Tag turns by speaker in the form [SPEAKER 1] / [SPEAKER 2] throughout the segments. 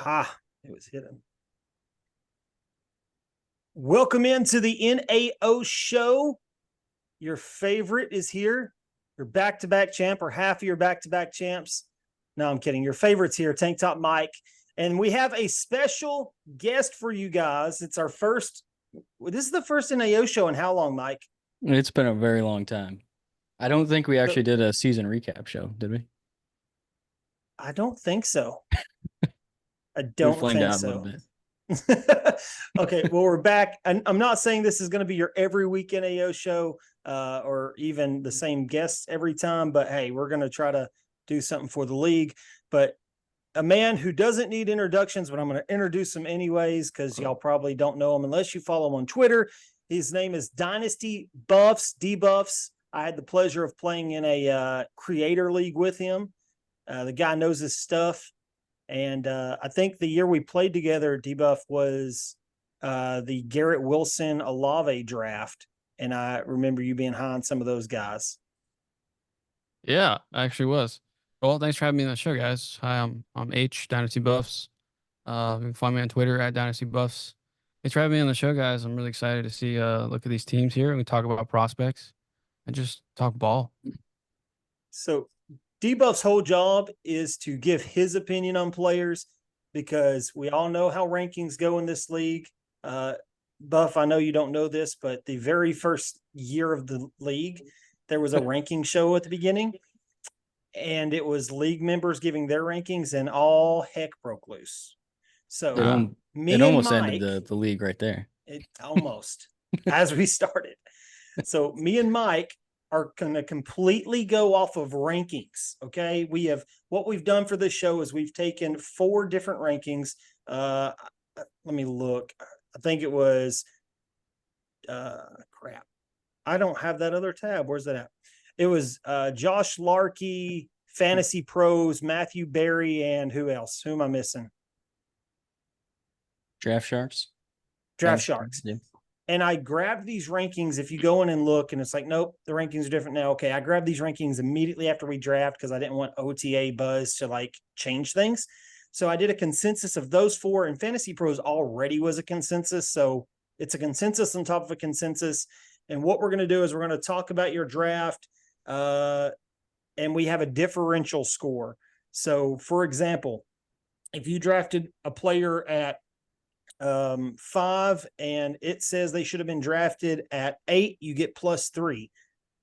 [SPEAKER 1] Aha, it was hidden. Welcome into the NAO show. Your favorite is here. Your back-to-back champ or half of your back-to-back champs. No, I'm kidding. Your favorite's here, Tank Top Mike. And we have a special guest for you guys. It's our first, this is the first NAO show in how long, Mike?
[SPEAKER 2] It's been a very long time. I don't think we
[SPEAKER 1] So,
[SPEAKER 2] actually did a season recap show, did we?
[SPEAKER 1] I don't think so. I
[SPEAKER 2] We
[SPEAKER 1] don't
[SPEAKER 2] flamed
[SPEAKER 1] think
[SPEAKER 2] out a little
[SPEAKER 1] so.
[SPEAKER 2] bit.
[SPEAKER 1] Okay, well, we're back. And I'm not saying this is going to be your every week NAO show or even the same guests every time, but hey, we're going to try to do something for the league. But a man who doesn't need introductions, but I'm going to introduce him anyways because y'all probably don't know him unless you follow him on Twitter. His name is DynastyBuffs, D-Buffs. I had the pleasure of playing in a creator league with him. The guy knows his stuff. And I think the year we played together, D-Buff, was the Garrett Wilson Olave draft. And I remember you being high on some of those guys.
[SPEAKER 3] Yeah, I actually was. Well, thanks for having me on the show, guys. Hi, I'm H Dynasty Buffs. You can find me on Twitter at Dynasty Buffs. Thanks for having me on the show, guys. I'm really excited to see look at these teams here and we talk about prospects and just talk ball.
[SPEAKER 1] So D-Buff's whole job is to give his opinion on players because we all know how rankings go in this league. Buff, I know you don't know this, but the very first year of the league, there was a ranking show at the beginning, and it was league members giving their rankings, and all heck broke loose. So
[SPEAKER 2] It almost ended the league right there.
[SPEAKER 1] It almost as we started. So me and Mike are going to completely go off of rankings. Okay. What we've done for this show is we've taken 4 different rankings. Let me look. I think it was, crap. I don't have that other tab. Where's that at? It was Josh Larkey, Fantasy Pros, Matthew Berry, and who else? Who am I missing?
[SPEAKER 2] Draft Sharks.
[SPEAKER 1] Draft Sharks. Yeah. And I grabbed these rankings. If you go in and look, and it's like, nope, the rankings are different now. Okay, I grabbed these rankings immediately after we draft because I didn't want OTA buzz to like change things. So I did a consensus of those 4, and Fantasy Pros already was a consensus. So it's a consensus on top of a consensus. And what we're going to do is we're going to talk about your draft, and we have a differential score. So, for example, if you drafted a player at 5 and it says they should have been drafted at 8, you get +3.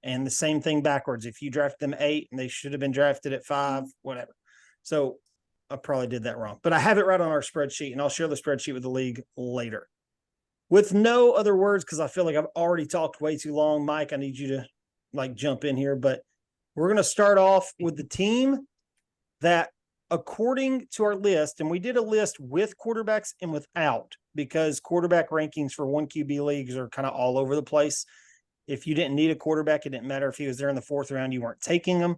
[SPEAKER 1] And the same thing backwards. If you draft them 8 and they should have been drafted at 5, whatever. So I probably did that wrong, but I have it right on our spreadsheet, and I'll share the spreadsheet with the league later. With no other words, because I feel like I've already talked way too long. Mike, I need you to like jump in here, but we're going to start off with the team that, according to our list, and we did a list with quarterbacks and without, because quarterback rankings for 1 QB leagues are kind of all over the place. If you didn't need a quarterback, it didn't matter if he was there in the 4th round, you weren't taking him.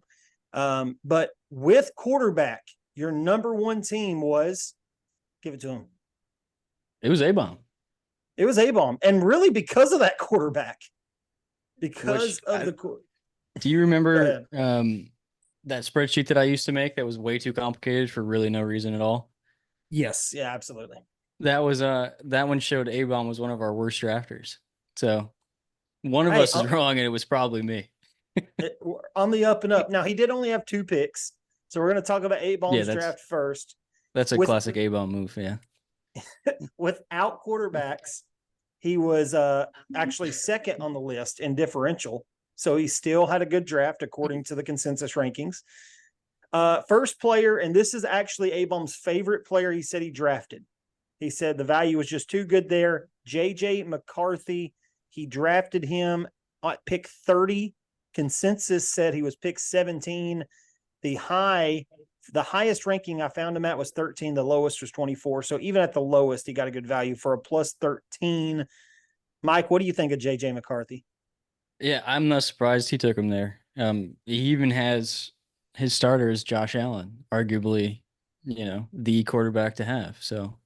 [SPEAKER 1] But with quarterback, your number 1 team was, give it to him.
[SPEAKER 2] It was A-Bomb.
[SPEAKER 1] It was A-Bomb. And really because of that quarterback. Because of the
[SPEAKER 2] Do you remember that spreadsheet that I used to make that was way too complicated for really no reason at all?
[SPEAKER 1] Yes. Yeah, absolutely.
[SPEAKER 2] That was that one showed A-Bomb was one of our worst drafters. So one of us is wrong, and it was probably me.
[SPEAKER 1] On the up and up. Now, he did only have 2 picks. So we're going to talk about A-Bomb's draft first.
[SPEAKER 2] That's a classic A-Bomb move, yeah.
[SPEAKER 1] Without quarterbacks, he was actually 2nd on the list in differential. So he still had a good draft according to the consensus rankings. First player, and this is actually A-Bomb's favorite player he said he drafted. He said the value was just too good there. J.J. McCarthy, he drafted him at pick 30. Consensus said he was pick 17. The highest ranking I found him at was 13. The lowest was 24. So even at the lowest, he got a good value for a +13. Mike, what do you think of J.J. McCarthy?
[SPEAKER 2] Yeah, I'm not surprised he took him there. He even has his starter is Josh Allen, arguably, the quarterback to have. So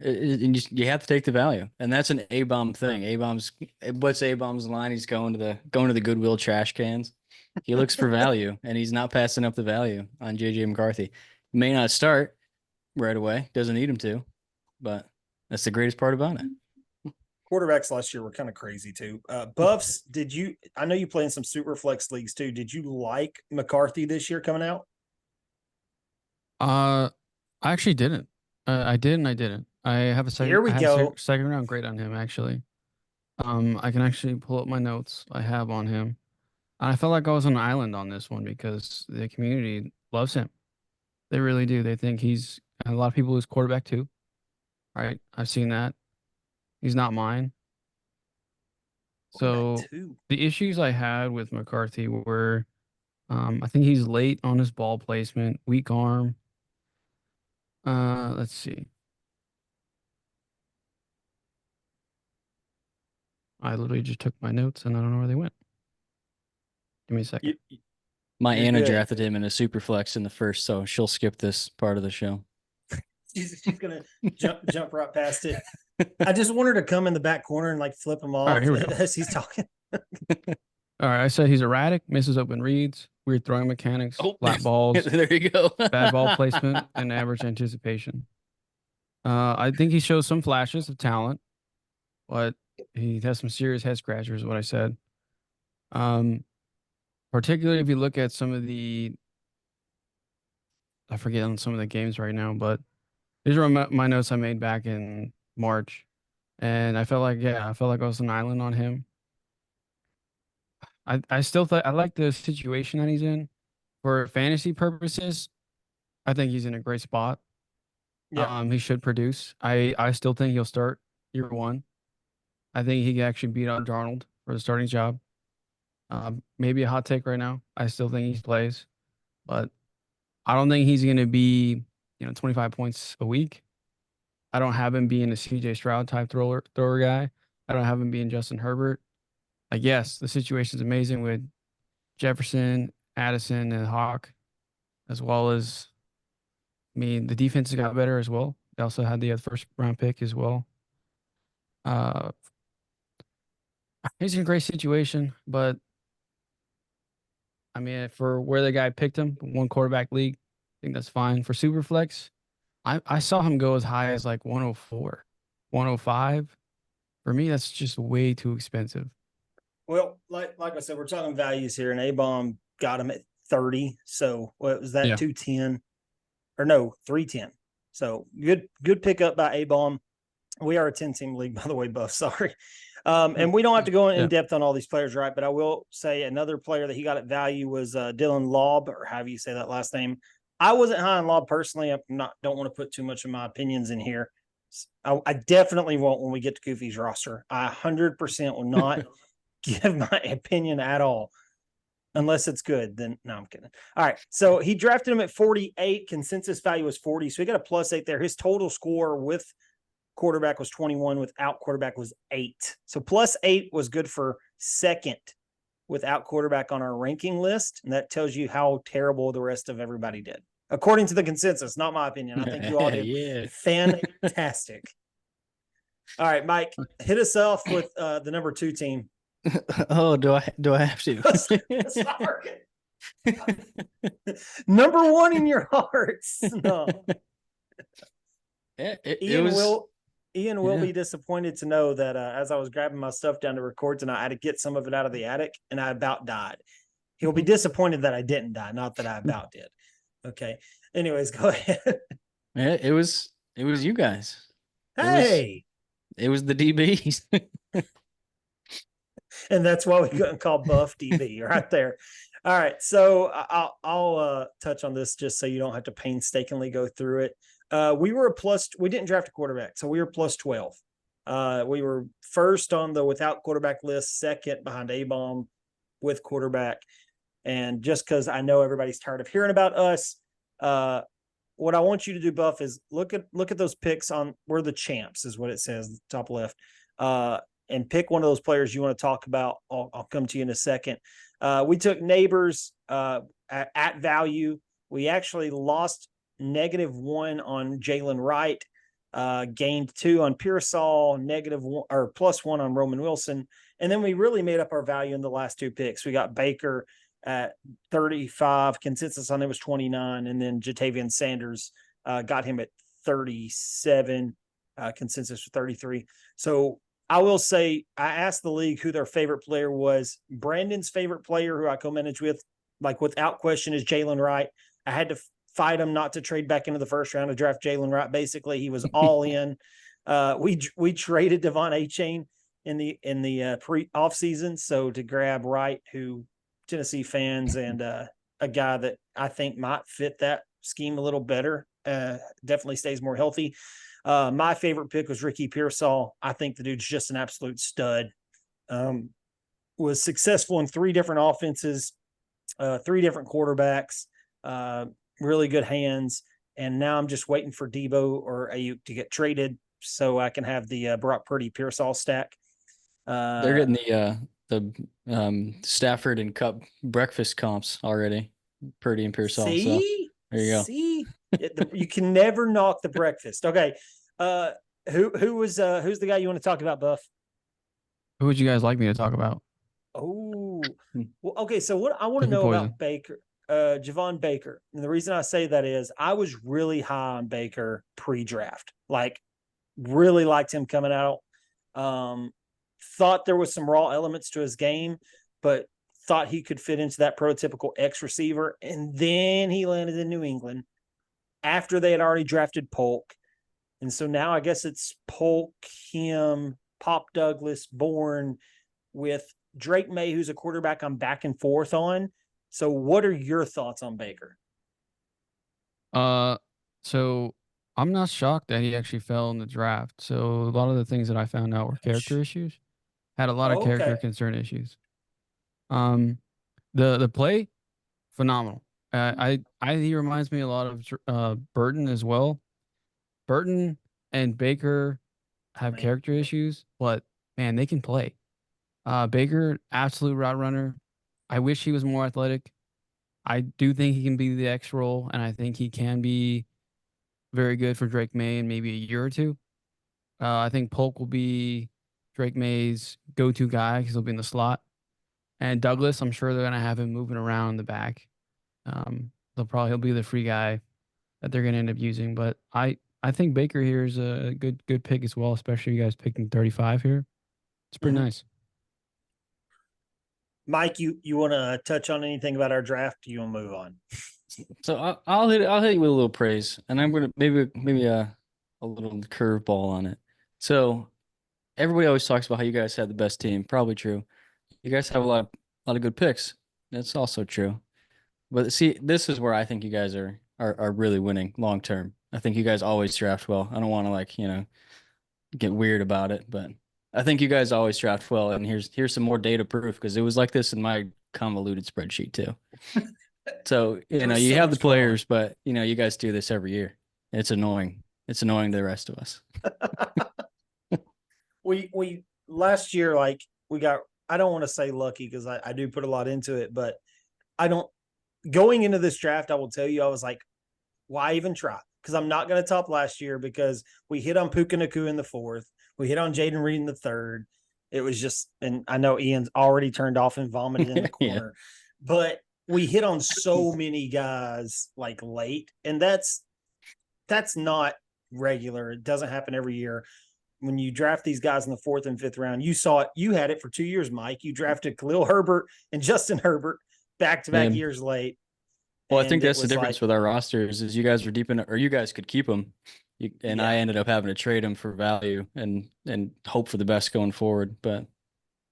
[SPEAKER 2] you have to take the value, and that's an A-Bomb thing. What's A-Bomb's line? He's going to the Goodwill trash cans. He looks for value, and he's not passing up the value on J.J. McCarthy. He may not start, right away. Doesn't need him to, but that's the greatest part about it.
[SPEAKER 1] Quarterbacks last year were kind of crazy too. Buffs, I know you play in some super flex leagues too. Did you like McCarthy this year coming out?
[SPEAKER 3] I actually didn't. I did and I didn't. I have a second.
[SPEAKER 1] Here we
[SPEAKER 3] I had
[SPEAKER 1] go.
[SPEAKER 3] second round grade on him actually. I can actually pull up my notes I have on him. I felt like I was on an island on this one because the community loves him. They really do. They think he's a lot of people is quarterback too. Right? I've seen that. He's not mine. So
[SPEAKER 1] Quarterback too.
[SPEAKER 3] the issues I had with McCarthy were, I think he's late on his ball placement, weak arm. Let's see. I literally just took my notes and I don't know where they went. Give me a second.
[SPEAKER 2] My
[SPEAKER 1] You're
[SPEAKER 2] Anna
[SPEAKER 1] good.
[SPEAKER 2] drafted him in a super flex in the first, so she'll skip this part of the show.
[SPEAKER 1] She's gonna jump right past it. I just want her to come in the back corner and like flip him off
[SPEAKER 3] right, here we go.
[SPEAKER 1] as he's talking.
[SPEAKER 3] All right, I said he's erratic, misses open reads, weird throwing mechanics, flat balls,
[SPEAKER 2] There you go.
[SPEAKER 3] bad ball placement, and average anticipation. I think he shows some flashes of talent, but he has some serious head scratchers, is what I said. Particularly if you look at some of I forget on some of the games right now, but these are my notes I made back in March. And I felt like I was an island on him. I still thought I like the situation that he's in. For fantasy purposes, I think he's in a great spot.
[SPEAKER 1] Yeah.
[SPEAKER 3] He should produce. I still think he'll start year one. I think he can actually beat out Darnold for the starting job. Maybe a hot take right now. I still think he plays, but I don't think he's going to be, 25 points a week. I don't have him being a CJ Stroud type thrower guy. I don't have him being Justin Herbert. Like, yes, the situation's amazing with Jefferson, Addison, and Hawk, as well as, the defense got better as well. They also had the first round pick as well. He's in a great situation, but for where the guy picked him, one quarterback league, I think that's fine. For Superflex, I saw him go as high as like 104, 105. For me, that's just way too expensive.
[SPEAKER 1] Well, like I said, we're talking values here, and A-Bomb got him at 30. So what was that?
[SPEAKER 3] Yeah.
[SPEAKER 1] 210 or no, 310. So good pickup by A-Bomb. We are a 10-team league, by the way, Buff. Sorry. And we don't have to go in depth on all these players, right? But I will say another player that he got at value was Dylan Laub, or however you say that last name. I wasn't high on Laub personally. Don't want to put too much of my opinions in here. I definitely won't when we get to Goofy's roster. I 100% will not give my opinion at all. Unless it's good, then no, I'm kidding. All right. So he drafted him at 48. Consensus value was 40. So he got a +8 there. His total score with quarterback was 21. Without quarterback was 8. So +8 was good for second without quarterback on our ranking list. And that tells you how terrible the rest of everybody did. According to the consensus, not my opinion. I think you all did fantastic. All right, Mike, hit us off with the number 2 team.
[SPEAKER 2] Oh, do I have to?
[SPEAKER 1] Number 1 in your hearts. No. Ian will be disappointed to know that as I was grabbing my stuff down to record tonight, I had to get some of it out of the attic, and I about died. He'll be disappointed that I didn't die, not that I about did. Okay. Anyways, go ahead.
[SPEAKER 2] Yeah, it was you guys.
[SPEAKER 1] Hey.
[SPEAKER 2] It was the DBs.
[SPEAKER 1] And that's why we couldn't call Buff DB right there. All right. So I'll touch on this just so you don't have to painstakingly go through it. We didn't draft a quarterback, so we were +12. We were first on the without quarterback list, second behind A-Bomb with quarterback. And just because I know everybody's tired of hearing about us, what I want you to do, Buff, is look at those picks on we're the champs, is what it says, top left. And pick one of those players you want to talk about. I'll come to you in a second. We took Neighbors at value. We actually lost -1 on Jalen Wright, gained 2 on Pearsall, -1 or +1 on Roman Wilson. And then we really made up our value in the last 2 picks. We got Baker at 35. Consensus on it was 29. And then Jatavian Sanders got him at 37, consensus for 33. So I will say, I asked the league who their favorite player was. Brandon's favorite player, who I co-managed with, like without question, is Jalen Wright. I had to fight him not to trade back into the first round to draft Jalen Wright. Basically, he was all in. We traded Devon A-Chain in the pre off season, so to grab Wright, who Tennessee fans and a guy that I think might fit that scheme a little better. Definitely stays more healthy. My favorite pick was Ricky Pearsall. I think the dude's just an absolute stud. Was successful in 3 different offenses, 3 different quarterbacks, really good hands. And now I'm just waiting for Debo or Ayuk to get traded so I can have the Brock Purdy Pearsall stack.
[SPEAKER 2] They're getting the Stafford and Cup breakfast comps already. Purdy and Pearsall.
[SPEAKER 1] See?
[SPEAKER 2] So there you go.
[SPEAKER 1] See? You can never knock the breakfast. Okay. Who's the guy you want to talk about, Buff?
[SPEAKER 3] Who would you guys like me to talk about?
[SPEAKER 1] Oh, well, okay. So what I want to
[SPEAKER 3] Pick your
[SPEAKER 1] know
[SPEAKER 3] poison.
[SPEAKER 1] about Baker, Javon Baker. And the reason I say that is I was really high on Baker pre-draft, like really liked him coming out. Thought there was some raw elements to his game, but thought he could fit into that prototypical X receiver. And then he landed in New England after they had already drafted Polk. And so now I guess it's Polk, him, Pop Douglas, Bourne, with Drake May, who's a quarterback I'm back and forth on. So what are your thoughts on Baker?
[SPEAKER 3] So I'm not shocked that he actually fell in the draft. So a lot of the things that I found out were character issues. Had a lot of character
[SPEAKER 1] Okay.
[SPEAKER 3] concern issues. The play, phenomenal. He reminds me a lot of Burton as well. Burton and Baker have
[SPEAKER 1] Right.
[SPEAKER 3] character issues, but man, they can play. Baker, absolute route runner. I wish he was more athletic. I do think he can be the X role, and I think he can be very good for Drake May in maybe a year or two. I think Polk will be Drake May's go-to guy because he'll be in the slot. And Douglas, I'm sure they're gonna have him moving around in the back. He'll be the free guy that they're gonna end up using. But I think Baker here is a good pick as well, especially you guys picking 35 here. It's pretty
[SPEAKER 1] Mhm.
[SPEAKER 3] nice.
[SPEAKER 1] Mike, you want to touch on anything about our draft? Do you want to move on?
[SPEAKER 2] So I'll hit you with a little praise, and I'm gonna maybe a little curveball on it. So everybody always talks about how you guys have the best team. Probably true. You guys have a lot of good picks. That's also true. But see, this is where I think you guys are really winning long term. I think you guys always draft well. I don't want to get weird about it, but I think you guys always draft well. And here's some more data proof, because it was like this in my convoluted spreadsheet too. So
[SPEAKER 1] was
[SPEAKER 2] you
[SPEAKER 1] so
[SPEAKER 2] have the
[SPEAKER 1] much going on.
[SPEAKER 2] players, but you guys do this every year. It's annoying. It's annoying to the rest of us.
[SPEAKER 1] We last year, like, we got, I don't want to say lucky because I do put a lot into it, but going into this draft, I will tell you, I was like, why even try? Because I'm not going to top last year, because we hit on Puka Nacua in the 4th. We hit on Jaden Reed in the 3rd. It was just, and I know Ian's already turned off and vomited in the corner, but we hit on so many guys like late, and that's not regular. It doesn't happen every year. When you draft these guys in the 4th and 5th round, you saw it. You had it for 2 years, Mike. You drafted Khalil Herbert and Justin Herbert back-to-back years late.
[SPEAKER 2] Well, I think
[SPEAKER 1] And
[SPEAKER 2] that's the difference with our rosters is you guys were deep in it, or you guys could keep them, and I ended up having to trade them for value and hope for the best going forward. But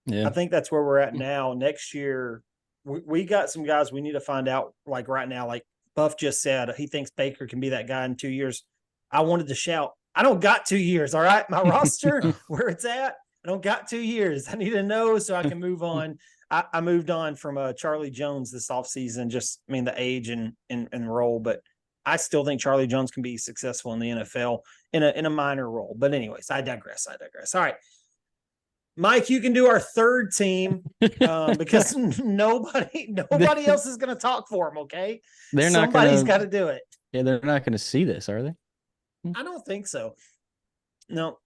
[SPEAKER 2] yeah,
[SPEAKER 1] I think that's where we're at now. Next year, we got some guys we need to find out, like right now, like Buff just said, he thinks Baker can be that guy in 2 years. I wanted to shout, I don't got 2 years, all right? My roster, where it's at, I don't got 2 years. I need to know so I can move on. I moved on from Charlie Jones this offseason, the age and role, but I still think Charlie Jones can be successful in the NFL in a minor role. But anyways, I digress. All right. Mike, you can do our 3rd team because nobody else is going to talk for them. Okay, somebody's got to do it.
[SPEAKER 2] Yeah, they're not going to see this, are they?
[SPEAKER 1] I don't think so. No,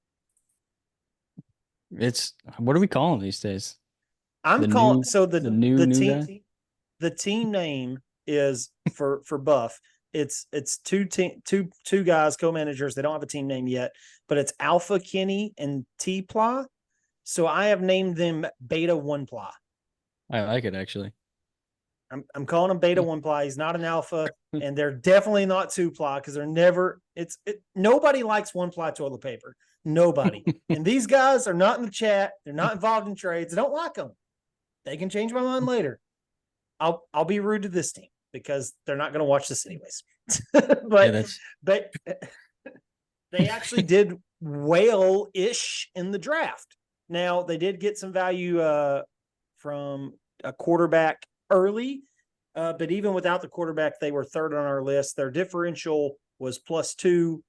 [SPEAKER 2] it's what do we call them these days?
[SPEAKER 1] I'm calling.
[SPEAKER 2] The team
[SPEAKER 1] name is for Buff. It's two guys, co-managers. They don't have a team name yet, but it's Alpha Kenny and T Ply. So I have named them Beta One Ply.
[SPEAKER 2] I like it actually.
[SPEAKER 1] I'm calling him Beta One Ply. He's not an alpha, and they're definitely not two ply because they're never. Nobody likes one ply toilet paper. Nobody. And these guys are not in the chat. They're not involved in trades. I don't like them. They can change my mind later. I'll be rude to this team because they're not going to watch this anyways. but they actually did well-ish in the draft. Now they did get some value from a quarterback early, but even without the quarterback, they were third on our list. Their differential was +2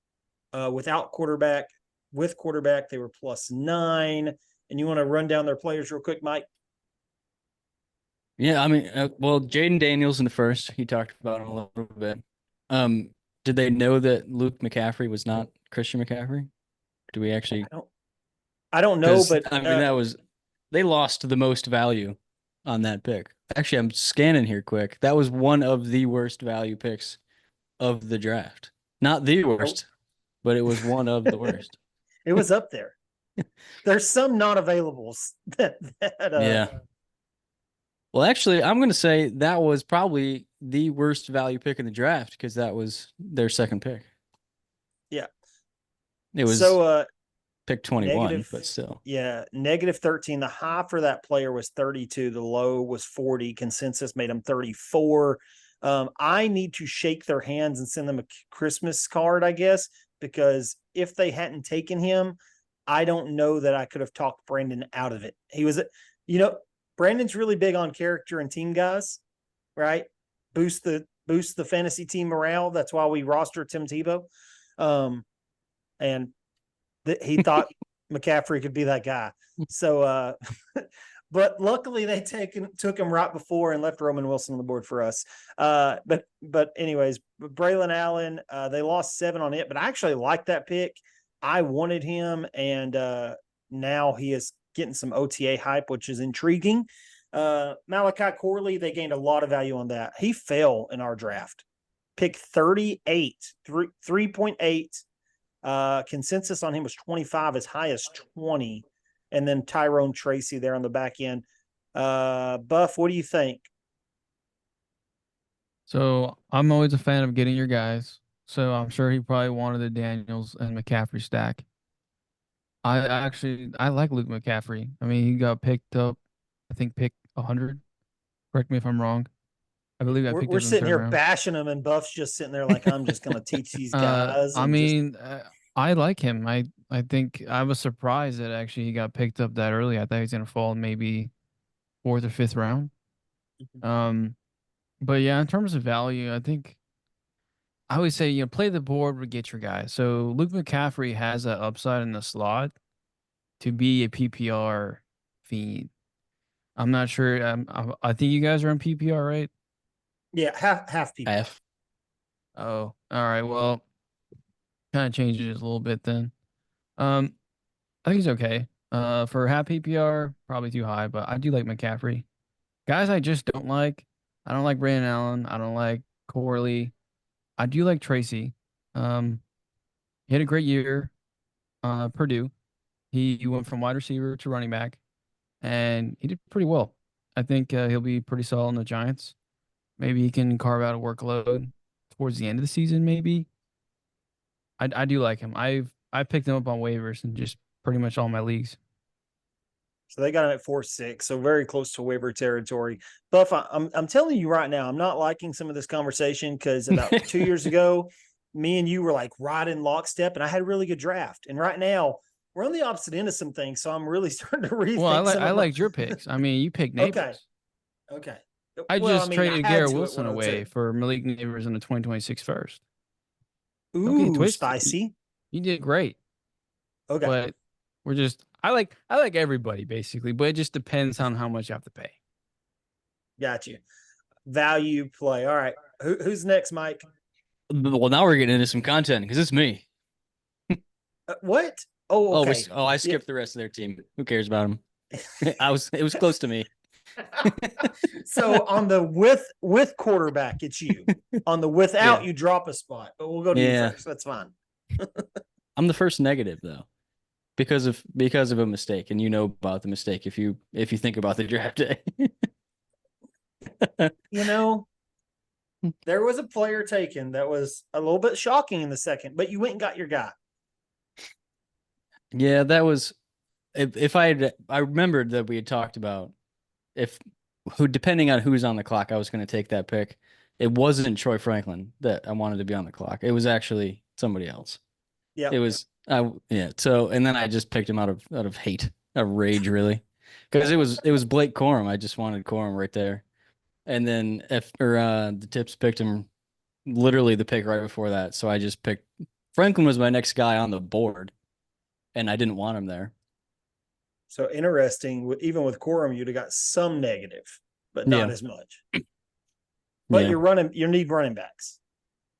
[SPEAKER 1] without quarterback. With quarterback, they were +9. And you want to run down their players real quick, Mike?
[SPEAKER 2] Yeah, I mean, well, Jaden Daniels in the first, he talked about him a little bit. Did they know that Luke McCaffrey was not Christian McCaffrey? Do we actually?
[SPEAKER 1] I don't know, but
[SPEAKER 2] I mean, they lost the most value on that pick. Actually, I'm scanning here quick. That was one of the worst value picks of the draft. Not the worst, but it was one of the worst.
[SPEAKER 1] It was up there. There's some non-availables
[SPEAKER 2] yeah. Well, actually, I'm going to say that was probably the worst value pick in the draft because that was their second pick.
[SPEAKER 1] Yeah.
[SPEAKER 2] It was pick 21, but still.
[SPEAKER 1] Yeah, -13. The high for that player was 32. The low was 40. Consensus made him 34. I need to shake their hands and send them a Christmas card, I guess, because if they hadn't taken him, I don't know that I could have talked Brandon out of it. He was, Brandon's really big on character and team guys, right? Boost the fantasy team morale. That's why we roster Tim Tebow. And he thought McCaffrey could be that guy. So, but luckily they took him right before and left Roman Wilson on the board for us. But anyways, Braylon Allen, they lost 7 on it, but I actually like that pick. I wanted him, and now he is getting some OTA hype, which is intriguing. Malachi Corley, they gained a lot of value on that. He fell in our draft. Pick 38, 3.8. Consensus on him was 25, as high as 20. And then Tyrone Tracy there on the back end. Buff, what do you think?
[SPEAKER 3] So I'm always a fan of getting your guys. So I'm sure he probably wanted the Daniels and McCaffrey stack. I like Luke McCaffrey. I mean, he got picked up, I think pick 100. Correct me if I'm wrong. I believe I picked
[SPEAKER 1] we're
[SPEAKER 3] up in the
[SPEAKER 1] sitting here
[SPEAKER 3] round.
[SPEAKER 1] bashing him, and Buff's just sitting there like, I'm just going to teach these guys.
[SPEAKER 3] I mean, I like him. I think I was surprised that actually he got picked up that early. I thought he was going to fall maybe 4th or 5th round. But yeah, in terms of value, I think I always say, play the board or get your guy. So Luke McCaffrey has that upside in the slot to be a PPR fiend. I'm not sure. I think you guys are in PPR, right?
[SPEAKER 1] Yeah, half PPR.
[SPEAKER 2] Half.
[SPEAKER 3] Oh, all right. Well, kind of changes it a little bit then. I think he's okay. For half PPR, probably too high, but I do like McCaffrey. Guys I just don't like. I don't like Brandon Allen. I don't like Corley. I do like Tracy. He had a great year. Purdue. He went from wide receiver to running back, and he did pretty well. I think he'll be pretty solid in the Giants. Maybe he can carve out a workload towards the end of the season. Maybe. I do like him. I picked him up on waivers and just pretty much all my leagues.
[SPEAKER 1] So they got him at 4.6, so very close to waiver territory. Buff, I'm telling you right now, I'm not liking some of this conversation because about 2 years ago, me and you were like right in lockstep, and I had a really good draft. And right now, we're on the opposite end of some things, so I'm really starting to rethink.
[SPEAKER 3] Well, I liked your picks. I mean, you picked Neighbors.
[SPEAKER 1] Okay.
[SPEAKER 3] I just traded Garrett Wilson away for Malik Neighbors in the 2026 first.
[SPEAKER 1] Ooh, spicy.
[SPEAKER 3] You did great.
[SPEAKER 1] Okay.
[SPEAKER 3] But we're just I like everybody basically, but it just depends on how much you have to pay.
[SPEAKER 1] Got you. Value play. All right. Who's next, Mike?
[SPEAKER 2] Well, now we're getting into some content because it's me.
[SPEAKER 1] What? Oh, okay.
[SPEAKER 2] I skipped the rest of their team. Who cares about them? It was close to me.
[SPEAKER 1] So on the with quarterback, it's you. On the without,
[SPEAKER 2] Yeah.
[SPEAKER 1] you drop a spot. But we'll go to
[SPEAKER 2] Yeah.
[SPEAKER 1] you first. That's fine.
[SPEAKER 2] I'm the first negative though, because of a mistake, and you know about the mistake if you think about the draft day.
[SPEAKER 1] You know, there was a player taken that was a little bit shocking in the second, but you went and got your guy.
[SPEAKER 2] Yeah, that was if I remembered that we had talked about who depending on who's on the clock, I was going to take that pick. It wasn't Troy Franklin that I wanted to be on the clock. It was actually somebody else.
[SPEAKER 1] Yeah.
[SPEAKER 2] It was yeah. So and then I just picked him out of hate, of rage, really, because it was Blake Corum. I just wanted Corum right there, and then the Tips picked him literally the pick right before that. So I just picked Franklin was my next guy on the board, and I didn't want him there.
[SPEAKER 1] So interesting. Even with Corum, you'd have got some negative, but not
[SPEAKER 2] Yeah.
[SPEAKER 1] as much. But
[SPEAKER 2] Yeah.
[SPEAKER 1] you need running backs,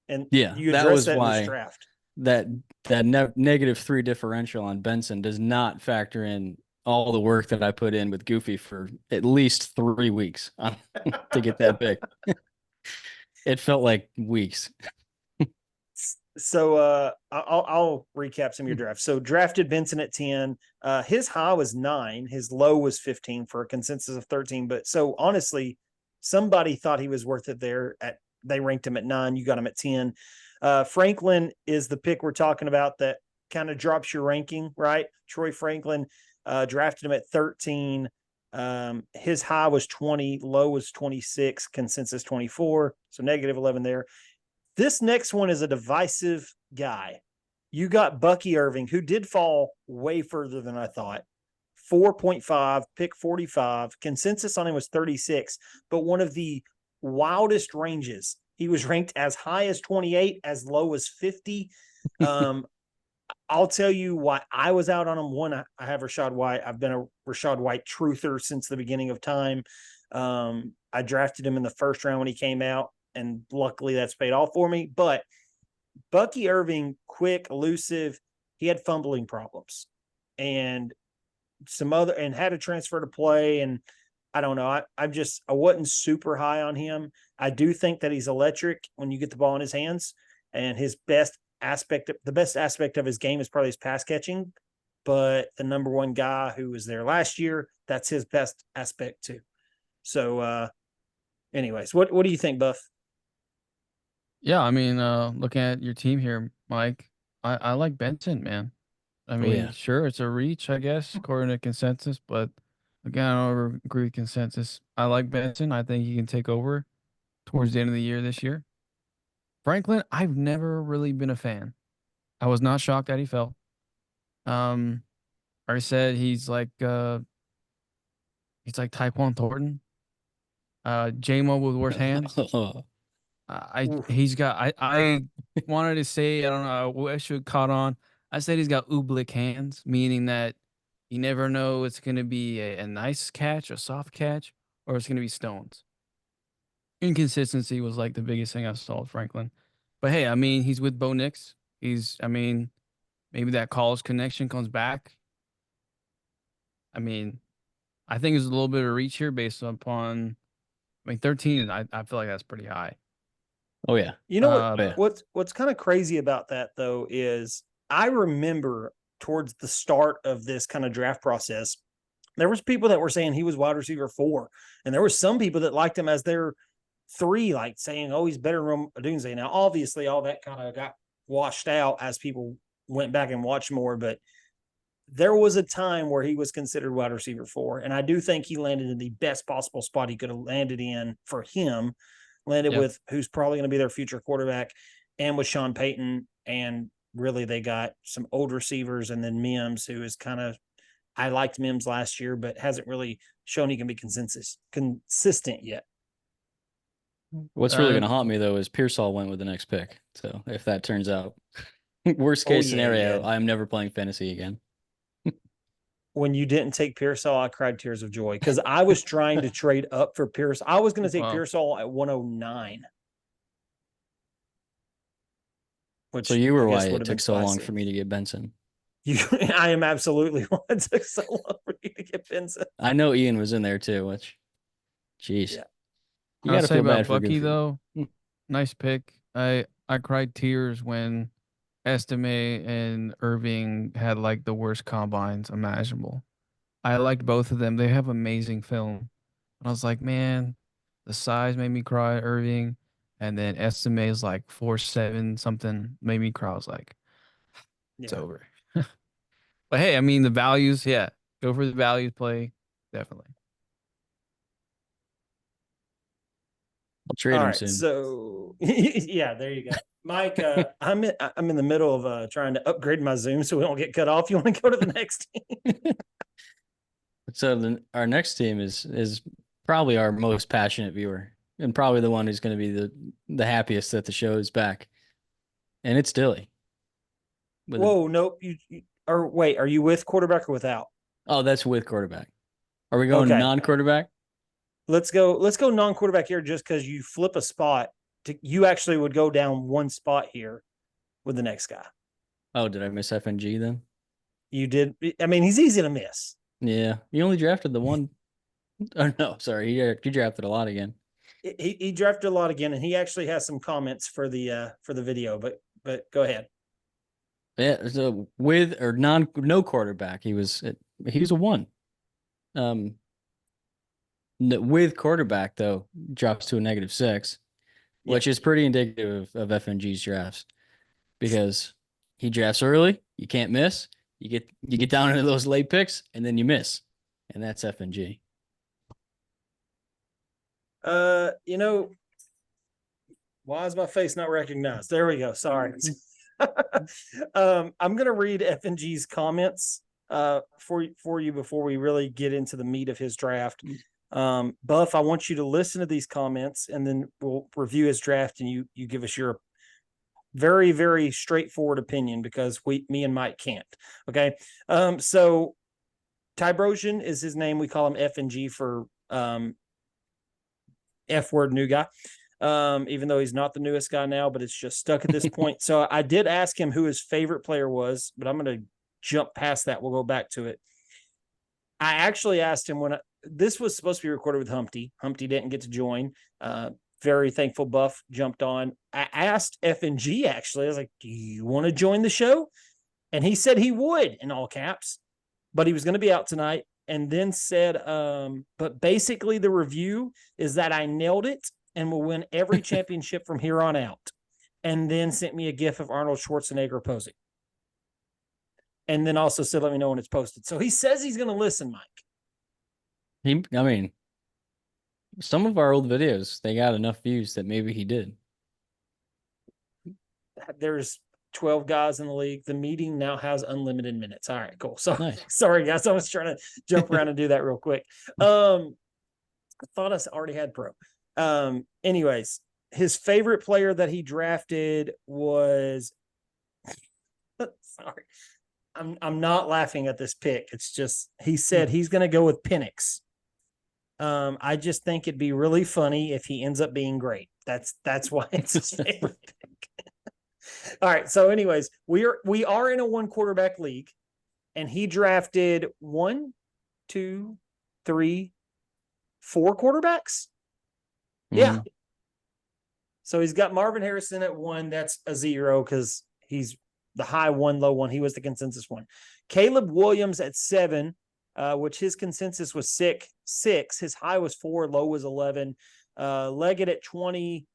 [SPEAKER 1] and
[SPEAKER 2] Yeah,
[SPEAKER 1] you
[SPEAKER 2] that
[SPEAKER 1] address
[SPEAKER 2] was
[SPEAKER 1] that in this
[SPEAKER 2] why
[SPEAKER 1] draft.
[SPEAKER 2] that -3 differential on Benson does not factor in all the work that I put in with Goofy for at least 3 weeks to get that pick. It felt like weeks.
[SPEAKER 1] So I'll recap some of your drafts. So drafted Benson at 10. His high was 9. His low was 15 for a consensus of 13. But so honestly, somebody thought he was worth it there. They ranked him at 9. You got him at 10. Franklin is the pick we're talking about that kind of drops your ranking, right? Troy Franklin drafted him at 13. His high was 20, low was 26, consensus 24. So -11 there. This next one is a divisive guy. You got Bucky Irving, who did fall way further than I thought. 4.5, pick 45. Consensus on him was 36, but one of the wildest ranges. He was ranked as high as 28, as low as 50. I'll tell you why I was out on him. One, I have Rachaad White. I've been a Rachaad White truther since the beginning of time. I drafted him in the first round when he came out, and luckily that's paid off for me. But Bucky Irving, quick, elusive, he had fumbling problems and had a transfer to play. And I don't know. I wasn't super high on him. I do think that he's electric when you get the ball in his hands, and the best aspect of his game is probably his pass catching. But the number one guy who was there last year, that's his best aspect too. So, anyways, what do you think, Buff?
[SPEAKER 3] Yeah, I mean, looking at your team here, Mike, I like Benson, man. I mean,
[SPEAKER 2] yeah.
[SPEAKER 3] sure, it's a reach, I guess, according to consensus, but again, I don't agree with consensus. I like Benson. I think he can take over towards the end of the year this year. Franklin, I've never really been a fan. I was not shocked that he fell. I said he's like Tyquan Thornton. J-Mo with worse hands. I wanted to say, I don't know, I should caught on. I said he's got oblique hands, meaning that you never know it's going to be a nice catch, a soft catch, or it's going to be stones. Inconsistency was like the biggest thing I saw with Franklin. But hey, I mean, he's with Bo Nix. Maybe that college connection comes back. I mean, I think it's a little bit of reach here based upon, 13, I feel like that's pretty high.
[SPEAKER 2] Oh yeah.
[SPEAKER 1] You know what's kind of crazy about that though is I remember towards the start of this kind of draft process, there was people that were saying he was wide receiver 4, and there were some people that liked him as their 3, like saying, "Oh, he's better than Rome Odunze." Now, obviously, all that kind of got washed out as people went back and watched more, but there was a time where he was considered wide receiver 4, and I do think he landed in the best possible spot he could have landed in for him. Landed with who's probably going to be their future quarterback, and with Sean Payton. And really, they got some old receivers, and then Mims, who is kind of, I liked Mims last year, but hasn't really shown he can be consistent yet.
[SPEAKER 2] What's really going to haunt me though is Pearsall went with the next pick. So if that turns out worst case scenario, I'm never playing fantasy again.
[SPEAKER 1] When you didn't take Pearsall, I cried tears of joy because I was trying to trade up for Pearsall. I was going to take Pearsall at 109.
[SPEAKER 2] So you were why it took so long for me to get Benson.
[SPEAKER 1] I am absolutely why it took so long for you to get Benson.
[SPEAKER 2] I know Ian was in there too, which Jeez.
[SPEAKER 1] Yeah.
[SPEAKER 2] You
[SPEAKER 3] I'll
[SPEAKER 2] got to
[SPEAKER 3] say
[SPEAKER 2] feel bad
[SPEAKER 3] about
[SPEAKER 2] for
[SPEAKER 3] Bucky
[SPEAKER 2] Goofy.
[SPEAKER 3] though. Nice pick. I cried tears when Estime and Irving had like the worst combines imaginable. I liked both of them. They have amazing film. And I was like, man, the size made me cry, Irving. And then Estime is like 4'7" something, made me cry. I was like, it's
[SPEAKER 1] Yeah.
[SPEAKER 3] over. But hey, I mean the values, yeah. Go for the values play. Definitely.
[SPEAKER 2] I'll trade
[SPEAKER 1] All
[SPEAKER 2] him
[SPEAKER 1] right.
[SPEAKER 2] soon.
[SPEAKER 1] So yeah, there you go. Mike, I'm in the middle of trying to upgrade my Zoom so we don't get cut off. You want to go to the next team?
[SPEAKER 2] So our next team is probably our most passionate viewer and probably the one who's going to be the happiest that the show is back, and it's Dilly.
[SPEAKER 1] Whoa, nope. Or wait, are you with quarterback or without?
[SPEAKER 2] Oh, that's with quarterback. Are we going
[SPEAKER 1] Okay.
[SPEAKER 2] non-quarterback?
[SPEAKER 1] Let's go non-quarterback here just because you flip a spot. You actually would go down one spot here with the next guy.
[SPEAKER 2] Oh, did I miss FNG then?
[SPEAKER 1] You did. I mean, he's easy to miss.
[SPEAKER 2] Yeah, you only drafted the one. Oh no, sorry, he drafted a lot again.
[SPEAKER 1] He drafted a lot again, and he actually has some comments for the video. But go ahead.
[SPEAKER 2] Yeah, so with or no quarterback, he was a 1. With quarterback though, drops to a -6, which is pretty indicative of FNG's drafts because he drafts early, you can't miss. You get down into those late picks and then you miss, and that's FNG.
[SPEAKER 1] You know, why is my face not recognized? There we go. Sorry. I'm gonna read FNG's comments for you before we really get into the meat of his draft. Buff, I want you to listen to these comments and then we'll review his draft and you give us your very, very straightforward opinion because me and Mike can't. Okay. So Tybrosian is his name. We call him FNG for F word new guy. Even though he's not the newest guy now, but it's just stuck at this point. So I did ask him who his favorite player was, but I'm going to jump past that. We'll go back to it. I actually asked him this was supposed to be recorded with Humpty. Humpty didn't get to join. Very thankful Buff jumped on. I asked FNG actually, I was like, do you want to join the show? And he said he would in all caps, but he was going to be out tonight. And then said, but basically the review is that I nailed it and will win every championship from here on out. And then sent me a gif of Arnold Schwarzenegger posing. And then also said, let me know when it's posted. So he says he's going to listen, Mike.
[SPEAKER 2] I mean, some of our old videos, they got enough views that maybe he did.
[SPEAKER 1] There's 12 guys in the league. The meeting now has unlimited minutes. All right, cool. So
[SPEAKER 2] Nice.
[SPEAKER 1] Sorry, guys. I was trying to jump around and do that real quick. I thought I already had pro. Anyways, his favorite player that he drafted was sorry. I'm not laughing at this pick. It's just he said he's going to go with Penix. I just think it'd be really funny if he ends up being great. That's why it's his favorite pick. All right. So, anyways, we are in a 1 quarterback league, and he drafted 1, 2, 3, 4 quarterbacks. Yeah. So he's got Marvin Harrison at 1. That's a 0 because he's the high 1, low 1. He was the consensus 1. Caleb Williams at 7, which his consensus was 6. His high was 4, low was 11. Leggett at 20.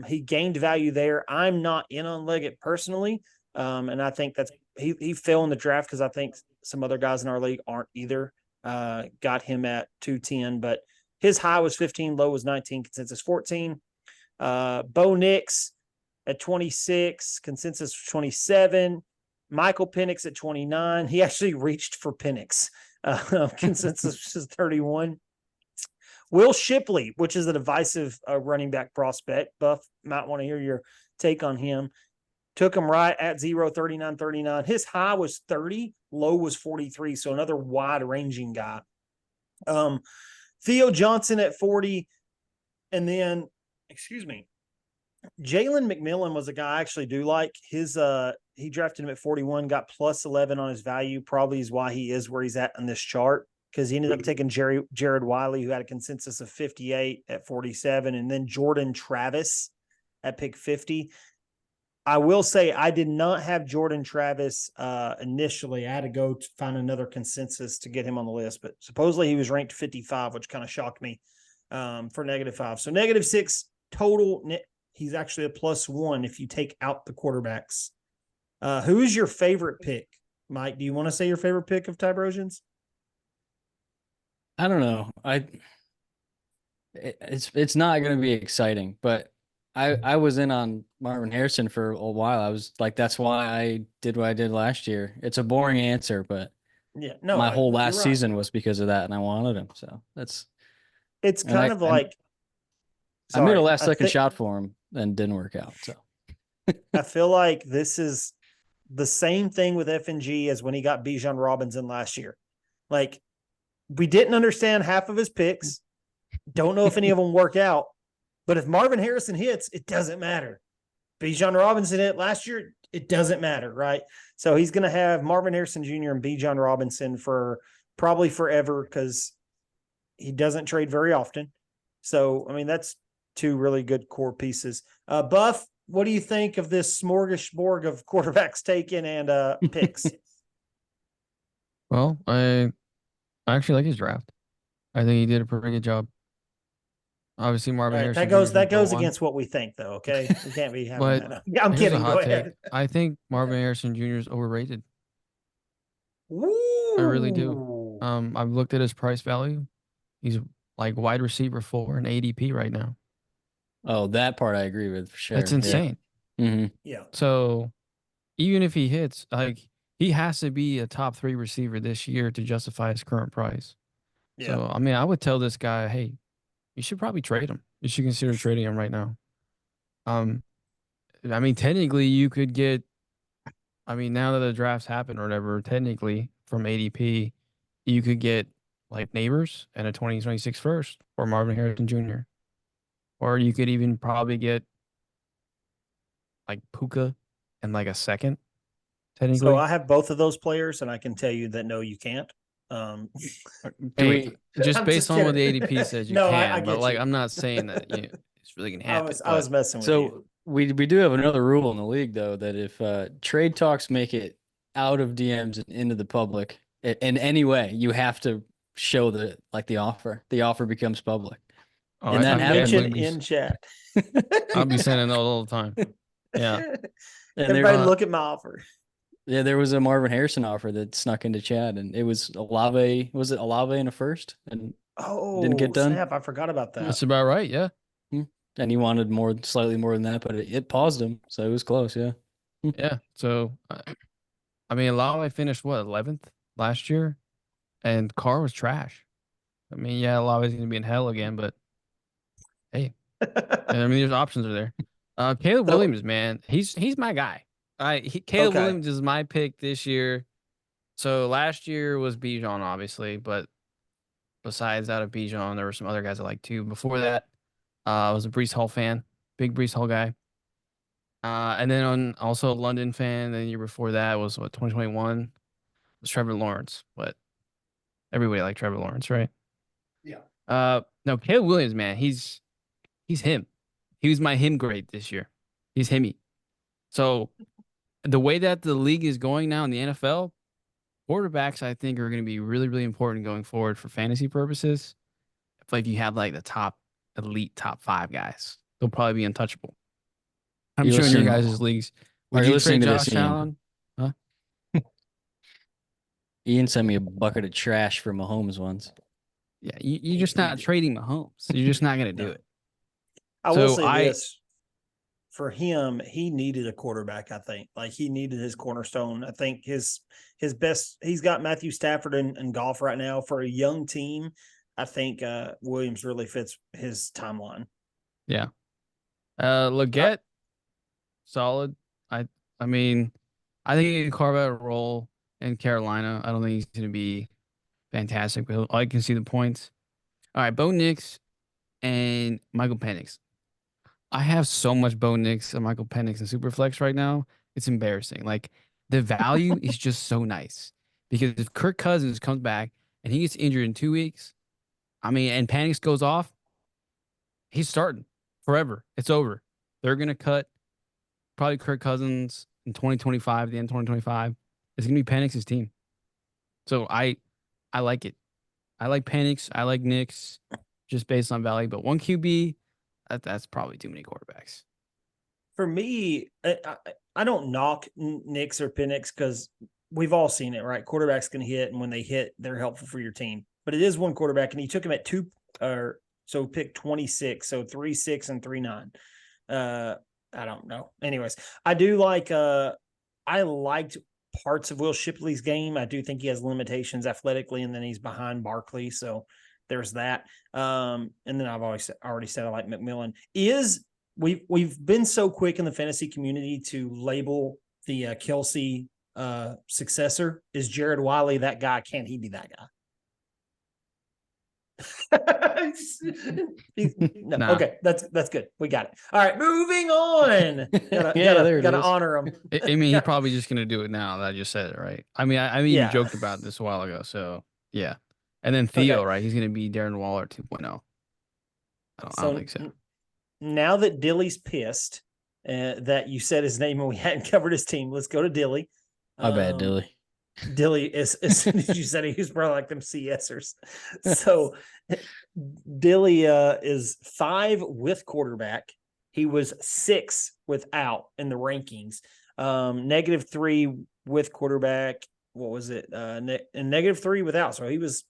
[SPEAKER 1] He gained value there. I'm not in on Leggett personally. And I think that's he fell in the draft because I think some other guys in our league aren't either. Got him at 210, but his high was 15, low was 19, consensus 14. Bo Nix at 26, consensus 27. Michael Penix at 29. He actually reached for Penix. Consensus was 31. Will Shipley, which is a divisive running back prospect. Buff might want to hear your take on him. Took him right at 0, 39, 39. His high was 30, low was 43. So another wide-ranging guy. Theo Johnson at 40. And then, Jalen McMillan was a guy I actually do like. He drafted him at 41, got plus 11 on his value. Probably is why he is where he's at on this chart. because he ended up taking Jared Wiley, who had a consensus of 58 at 47, and then Jordan Travis at pick 50. I will say I did not have Jordan Travis initially. I had to go to find another consensus to get him on the list, but supposedly he was ranked 55, which kind of shocked me for -5. So -6 total. He's actually a +1 if you take out the quarterbacks. Who is your favorite pick, Mike? Do you want to say your favorite pick of Ty Brosian's?
[SPEAKER 2] I don't know. It's not going to be exciting, but I was in on Marvin Harrison for a while. I was like, that's why I did what I did last year. It's a boring answer, but
[SPEAKER 1] Yeah, no,
[SPEAKER 2] my whole
[SPEAKER 1] you're
[SPEAKER 2] last
[SPEAKER 1] right.
[SPEAKER 2] season was because of that, and I wanted him. So
[SPEAKER 1] It's
[SPEAKER 2] and
[SPEAKER 1] kind of like
[SPEAKER 2] I made a
[SPEAKER 1] sorry,
[SPEAKER 2] last second
[SPEAKER 1] think-
[SPEAKER 2] shot for him and didn't work out. So
[SPEAKER 1] I feel like this is the same thing with FNG as when he got Bijan Robinson last year. Like, we didn't understand half of his picks. Don't know if any of them work out. But if Marvin Harrison hits, it doesn't matter. Bijan Robinson hit last year, it doesn't matter, right? So he's going to have Marvin Harrison Jr. and Bijan Robinson for probably forever because he doesn't trade very often. So, I mean, that's two really good core pieces. Buff, what do you think of this smorgasbord of quarterbacks taken and picks?
[SPEAKER 3] Well, I actually like his draft. I think he did a pretty good job. Obviously, Marvin
[SPEAKER 1] Right,
[SPEAKER 3] Harrison.
[SPEAKER 1] that goes
[SPEAKER 3] Jr. is number one.
[SPEAKER 1] against what we think, though. Okay, we can't be having
[SPEAKER 3] But
[SPEAKER 1] that. Yeah, I'm
[SPEAKER 3] Here's a
[SPEAKER 1] kidding. Go
[SPEAKER 3] hot take.
[SPEAKER 1] ahead.
[SPEAKER 3] I think Marvin Harrison Jr. is overrated.
[SPEAKER 1] Ooh.
[SPEAKER 3] I really do. I've looked at his price value. He's like wide receiver 4 in ADP right now.
[SPEAKER 2] oh, that part I agree with for sure.
[SPEAKER 3] It's insane.
[SPEAKER 2] Yeah.
[SPEAKER 1] Yeah.
[SPEAKER 3] So even if he hits, like he has to be a top 3 receiver this year to justify his current price.
[SPEAKER 1] Yeah.
[SPEAKER 3] So I mean, I would tell this guy, hey, you should probably trade him. You should consider trading him right now. I mean, technically, you could get. I mean, now that the drafts happen or whatever, technically from ADP, you could get like Neighbors and a 2026 first or Marvin Harrison Jr. Or you could even probably get like Puka and like a second. Technically,
[SPEAKER 1] So I have both of those players, and I can tell you that no, you can't.
[SPEAKER 3] Hey, just
[SPEAKER 1] I'm
[SPEAKER 3] based
[SPEAKER 1] just
[SPEAKER 3] on what the
[SPEAKER 1] kidding.
[SPEAKER 3] ADP says, you
[SPEAKER 1] No,
[SPEAKER 3] can.
[SPEAKER 1] I
[SPEAKER 3] but
[SPEAKER 1] get
[SPEAKER 3] like,
[SPEAKER 1] you.
[SPEAKER 3] I'm not saying that it's really gonna
[SPEAKER 1] I
[SPEAKER 3] happen.
[SPEAKER 1] was messing with you.
[SPEAKER 2] So we do have another rule in the league though that if trade talks make it out of DMs and into the public in any way, you have to show the offer. The offer becomes public.
[SPEAKER 3] Oh,
[SPEAKER 2] and that happened.
[SPEAKER 1] Mention in chat.
[SPEAKER 3] I'll be sending those all the time. Yeah.
[SPEAKER 2] And
[SPEAKER 1] Everybody
[SPEAKER 3] there-
[SPEAKER 1] look at my offer.
[SPEAKER 2] Yeah, there was a Marvin Harrison offer that snuck into Chad, and it was Olave. Was it Olave in a first? And
[SPEAKER 1] Oh,
[SPEAKER 2] Didn't get done?
[SPEAKER 1] snap, I forgot about that.
[SPEAKER 3] That's about right. Yeah.
[SPEAKER 2] and he wanted slightly more than that, but it paused him, so it was close. Yeah.
[SPEAKER 3] Yeah. So, I mean, Olave finished what 11th last year, and Carr was trash. I mean, yeah, Olave's going to be in hell again, but hey, I mean, there's options are there. Caleb
[SPEAKER 1] So-
[SPEAKER 3] Williams, man, he's my guy. Caleb
[SPEAKER 1] Okay.
[SPEAKER 3] Williams is my pick this year. So last year was Bijan, obviously, but besides that of Bijan, there were some other guys I liked too. Before that, I was a Brees Hall fan, big Brees Hall guy. And then also a London fan. Then the year before that was 2021 was Trevor Lawrence, but everybody liked Trevor Lawrence, right?
[SPEAKER 1] Yeah.
[SPEAKER 3] No, Caleb Williams, man, he's him. He was my him grade this year. He's himmy. So the way that the league is going now in the NFL, quarterbacks I think are going to be really, really important going forward for fantasy purposes. If you have like the top elite top 5 guys, they'll probably be untouchable. I'm
[SPEAKER 2] You
[SPEAKER 3] sure in your
[SPEAKER 2] listen-
[SPEAKER 3] guys' leagues.
[SPEAKER 2] Are
[SPEAKER 3] Would
[SPEAKER 2] you
[SPEAKER 3] you
[SPEAKER 2] listening
[SPEAKER 3] trade
[SPEAKER 2] to this,
[SPEAKER 3] Josh
[SPEAKER 2] Ian?
[SPEAKER 3] Allen?
[SPEAKER 2] Ian sent me a bucket of trash for Mahomes once.
[SPEAKER 3] Yeah, you're just not trading Mahomes. You're just not going to do
[SPEAKER 1] No.
[SPEAKER 3] it.
[SPEAKER 1] I will
[SPEAKER 3] So
[SPEAKER 1] say this. For him, he needed a quarterback, I think. Like, he needed his cornerstone. I think his best, he's got Matthew Stafford and golf right now. For a young team, I think Williams really fits his timeline.
[SPEAKER 3] Leggett, solid. I mean, I think he can carve out a role in Carolina. I don't think he's going to be fantastic, but I can see the points. All right, Bo Nix and Michael Penix. I have so much Bo Nix and Michael Penix in Superflex right now. It's embarrassing. Like, the value is just so nice because if Kirk Cousins comes back and he gets injured in 2 weeks, I mean, and Penix goes off, he's starting forever. It's over. They're gonna cut probably Kirk Cousins in 2025, the end of 2025. It's gonna be Penix's team. So I like it. I like Penix. I like Knicks, just based on value. But one QB, that's probably too many quarterbacks.
[SPEAKER 1] For me, I don't knock Knicks or Penix because we've all seen it, right? Quarterbacks can hit, and when they hit, they're helpful for your team. But it is one quarterback, and he took him at so pick 26, so 3-6 and 3-9. I don't know. Anyways, I do like. I liked parts of Will Shipley's game. I do think he has limitations athletically, and then he's behind Barkley, so there's that. And then I've already said I like McMillan. We've been so quick in the fantasy community to label the Kelsey successor. Is Jared Wiley that guy? Can he be that guy? No,
[SPEAKER 3] Nah.
[SPEAKER 1] Okay, that's good. We got it. All right, moving on.
[SPEAKER 2] Yeah, there it
[SPEAKER 1] Gotta
[SPEAKER 2] is.
[SPEAKER 1] honor him.
[SPEAKER 3] I mean, he's probably just gonna do it now that I just said it, right? I mean, I even
[SPEAKER 1] Yeah.
[SPEAKER 3] joked about this a while ago. So yeah, and then Theo,
[SPEAKER 1] Okay.
[SPEAKER 3] right? He's gonna be Darren Waller 2.0. I don't think so.
[SPEAKER 1] Now that Dilly's pissed that you said his name and we hadn't covered his team, let's go to Dilly.
[SPEAKER 2] My bad, Dilly.
[SPEAKER 1] Dilly, as soon as you said it, he was probably like them CSers. So Dilly is 5 with quarterback. He was 6 without in the rankings. -3 with quarterback. What was it? And -3 without. So he was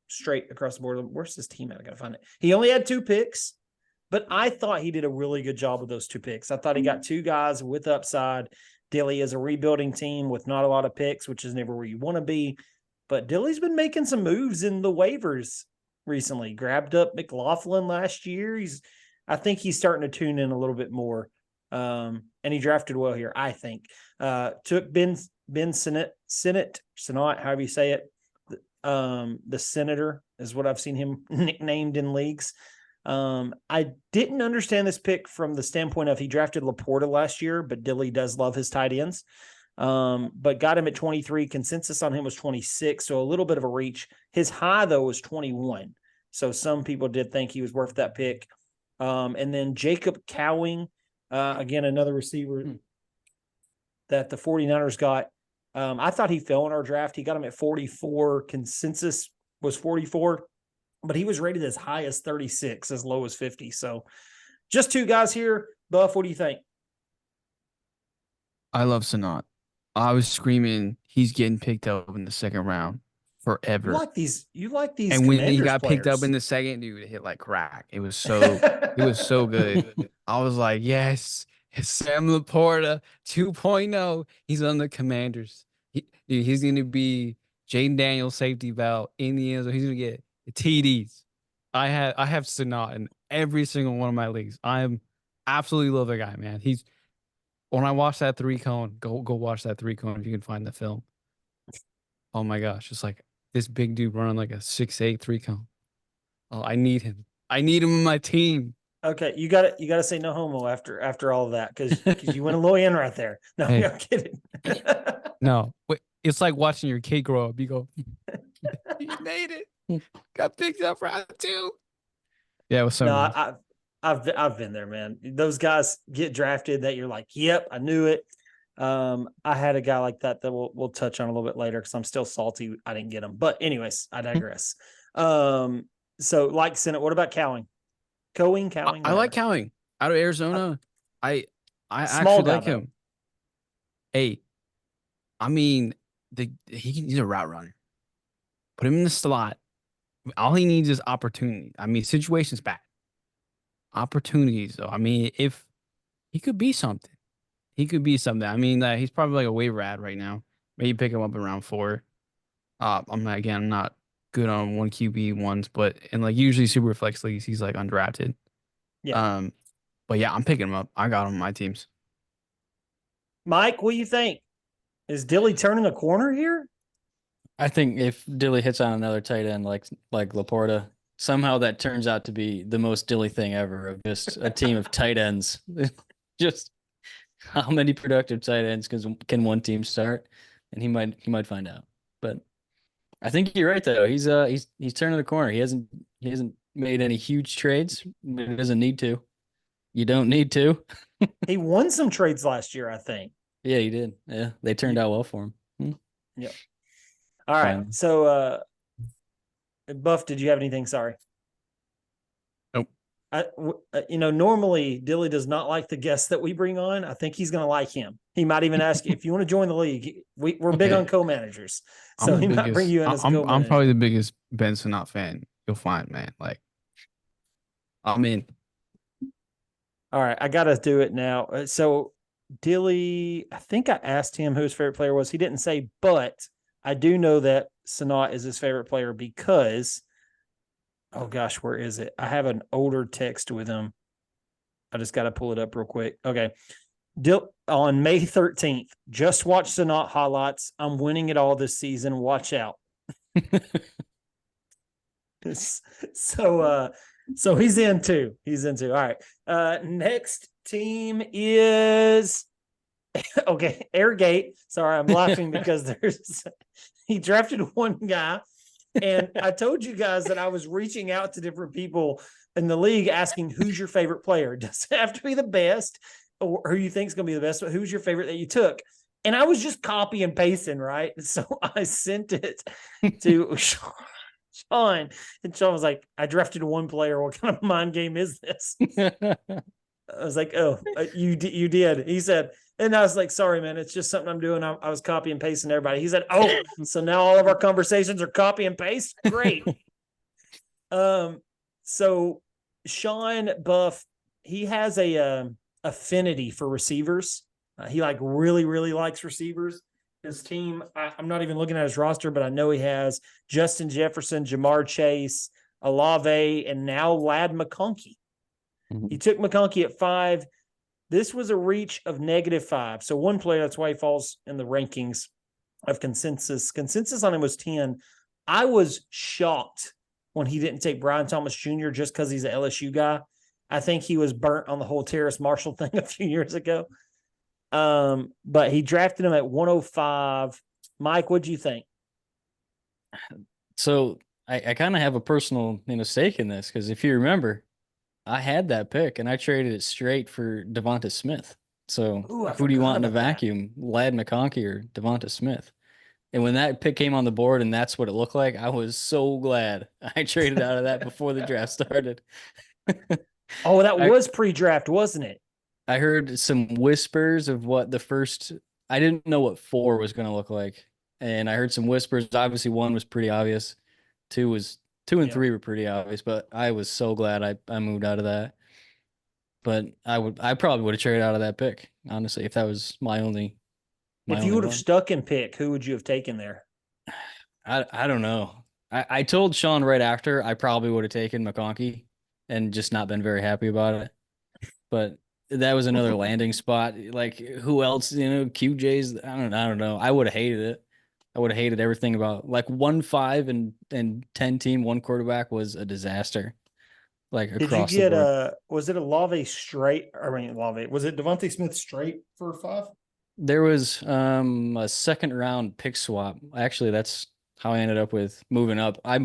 [SPEAKER 1] straight across the board. Where's his team at? I gotta find it. He only had 2 picks, but I thought he did a really good job with those 2 picks. I thought he got 2 guys with upside. Dilly is a rebuilding team with not a lot of picks, which is never where you want to be. But Dilly's been making some moves in the waivers recently. Grabbed up McLaughlin last year. I think he's starting to tune in a little bit more. And he drafted well here, I think. Took Ben Sinnott, however you say it. The Senator is what I've seen him nicknamed in leagues. I didn't understand this pick from the standpoint of he drafted Laporta last year, but Dilly does love his tight ends. But got him at 23. Consensus on him was 26, so a little bit of a reach. His high, though, was 21. So some people did think he was worth that pick. And then Jacob Cowing, again, another receiver that the 49ers got. I thought he fell in our draft. He got him at 44. Consensus was 44. But he was rated as high as 36, as low as 50. So just 2 guys here. Buff, what do you think?
[SPEAKER 3] I love Sanat. I was screaming, he's getting picked up in the second round forever.
[SPEAKER 1] You like these.
[SPEAKER 3] And when he
[SPEAKER 1] Commanders
[SPEAKER 3] got picked up
[SPEAKER 1] players.
[SPEAKER 3] in the second, dude, it hit like crack. It was so good. I was like, yes, it's Sam Laporta 2.0. He's on the Commanders. He's going to be Jaden Daniels safety valve in the end zone. He's going to get TDs. I have Sanat in every single one of my leagues. I absolutely love the guy, man. When I watch that 3-cone, go watch that 3-cone if you can find the film. Oh my gosh, it's like this big dude running like a 6'8" 3-cone. Oh, I need him. I need him in my team.
[SPEAKER 1] Okay, you got to say no homo after all of that because you went a little in right there. No,
[SPEAKER 3] Hey.
[SPEAKER 1] I'm kidding.
[SPEAKER 3] No, it's like watching your kid grow up. You go, he made it. Got picked up round 2. Yeah, it was so
[SPEAKER 1] No,
[SPEAKER 3] nice.
[SPEAKER 1] I've been there, man. Those guys get drafted that you're like, yep, I knew it. I had a guy like that we'll touch on a little bit later because I'm still salty I didn't get him. But anyways, I digress. So like Senate, what about Cowing? Cowing.
[SPEAKER 3] I like Cowing out of Arizona. I
[SPEAKER 1] Small
[SPEAKER 3] actually
[SPEAKER 1] guy,
[SPEAKER 3] like
[SPEAKER 1] though.
[SPEAKER 3] him. Hey, I mean, he's a route runner. Put him in the slot. All he needs is opportunity. I mean, situation's bad. Opportunities, though. I mean, if he could be something, I mean, he's probably like a waiver ad right now. Maybe pick him up in round 4. I'm not good on 1 QB ones, but in like usually super flex leagues, he's like undrafted.
[SPEAKER 1] Yeah.
[SPEAKER 3] But yeah, I'm picking him up. I got him on my teams.
[SPEAKER 1] Mike, what do you think? Is Dilly turning a corner here?
[SPEAKER 2] I think if Dilly hits on another tight end like Laporta, somehow that turns out to be the most Dilly thing ever of just a team of tight ends. Just how many productive tight ends can one team start? And he might find out. But I think you're right though. He's turning the corner. He hasn't made any huge trades. He doesn't need to. You don't need to.
[SPEAKER 1] He won some trades last year, I think.
[SPEAKER 2] Yeah, he did. Yeah, they turned out well for him.
[SPEAKER 1] Yep. All right.
[SPEAKER 2] Finally.
[SPEAKER 1] So, Buff, did you have anything? Sorry.
[SPEAKER 3] Nope.
[SPEAKER 1] Normally Dilly does not like the guests that we bring on. I think he's going to like him. He might even ask you if you want to join the league. We're big on co-managers, so he might bring you in as co-manager.
[SPEAKER 3] I'm probably the biggest Ben Sinnott fan you'll find, man. Like, I'm in.
[SPEAKER 1] All right, I got to do it now. So Dilly, I think I asked him who his favorite player was. He didn't say, but I do know that Sinnott is his favorite player because, oh gosh, where is it? I have an older text with him. I just got to pull it up real quick. Okay. On May 13th, just watch Sinnott highlights. I'm winning it all this season. Watch out. So he's in too. All right. Next team is okay, Airgate. Sorry, I'm laughing because he drafted one guy. And I told you guys that I was reaching out to different people in the league asking who's your favorite player. Does it have to be the best or who you think is going to be the best, but who's your favorite that you took? And I was just copy and pasting, right? So I sent it to Sean, and Sean was like, I drafted one player. What kind of mind game is this? I was like, oh, you did. He said, and I was like, sorry, man, it's just something I'm doing. I was copy and pasting everybody. He said, oh, so now all of our conversations are copy and paste? Great. So Sean Buff, he has a affinity for receivers. He really, really likes receivers. His team, I'm not even looking at his roster, but I know he has Justin Jefferson, Jamar Chase, Olave, and now Ladd McConkey. Mm-hmm. He took McConkey at 5. This was a reach of -5. So one player, that's why he falls in the rankings of consensus. Consensus on him was 10. I was shocked when he didn't take Brian Thomas Jr. just because he's an LSU guy. I think he was burnt on the whole Terrace Marshall thing a few years ago. But he drafted him at 105. Mike, what'd you think?
[SPEAKER 2] So I kind of have a personal stake in this because if you remember, I had that pick and I traded it straight for Devonta Smith. So who do you want in a vacuum, Ladd McConkey or Devonta Smith? And when that pick came on the board and that's what it looked like, I was so glad I traded out of that before the draft started.
[SPEAKER 1] Oh, that was pre-draft, wasn't it?
[SPEAKER 2] I heard some whispers of what I didn't know what 4 was going to look like. And I heard some whispers. Obviously 1 was pretty obvious. 2 and 3 were pretty obvious, but I was so glad I moved out of that. But I probably would have traded out of that pick, honestly, if that was my only.
[SPEAKER 1] If you would have stuck in pick, who would you have taken there?
[SPEAKER 2] I don't know. I told Sean right after I probably would have taken McConkey and just not been very happy about it. But that was another landing spot. Like who else, QJ's, I don't know. I would have hated it. I would have hated everything about 1-5 and 10 team, 1 quarterback was a disaster. Like across the board. Did you get
[SPEAKER 1] was it Olave straight? Olave. Was it Devontae Smith straight for 5?
[SPEAKER 2] There was a second round pick swap. Actually, that's how I ended up with moving up. I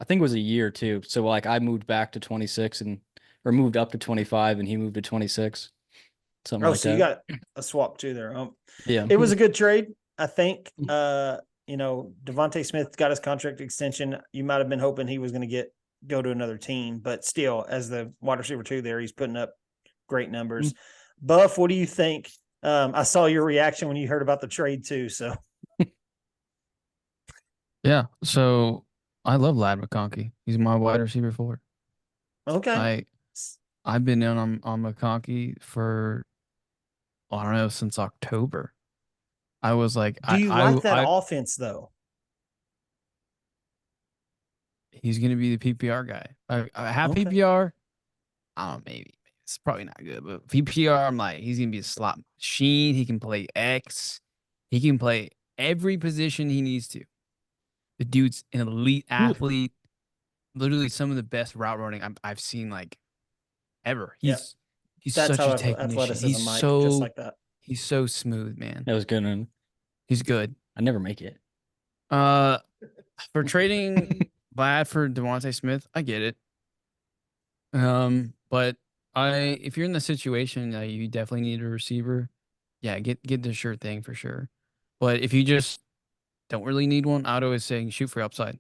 [SPEAKER 2] think it was a year too. So I moved back to 26 or moved up to 25 and he moved to 26. Something like that.
[SPEAKER 1] So you got a swap too there.
[SPEAKER 2] Yeah.
[SPEAKER 1] It was a good trade. I think Devontae Smith got his contract extension. You might have been hoping he was going to go to another team, but still, as the wide receiver 2 there, he's putting up great numbers. Mm-hmm. Buff, what do you think? I saw your reaction when you heard about the trade too. So,
[SPEAKER 3] yeah. So I love Ladd McConkey. He's my wide receiver 4.
[SPEAKER 1] Okay.
[SPEAKER 3] I've been in on McConkey for I don't know since October. I was like,
[SPEAKER 1] do you like that offense though?
[SPEAKER 3] He's going to be the PPR guy. I have PPR. I don't know, maybe it's probably not good, but PPR, I'm like, he's going to be a slot machine. He can play X. He can play every position he needs to. The dude's an elite athlete. Literally some of the best route running I've seen ever. He's such a technician. He's so
[SPEAKER 1] just like that.
[SPEAKER 3] He's so smooth, man.
[SPEAKER 2] That was good.
[SPEAKER 3] He's good.
[SPEAKER 2] I never make it.
[SPEAKER 3] For trading Vlad for Devontae Smith, I get it. But if you're in the situation that you definitely need a receiver, yeah, get the sure thing for sure. But if you just don't really need one, I'd always say shoot for upside.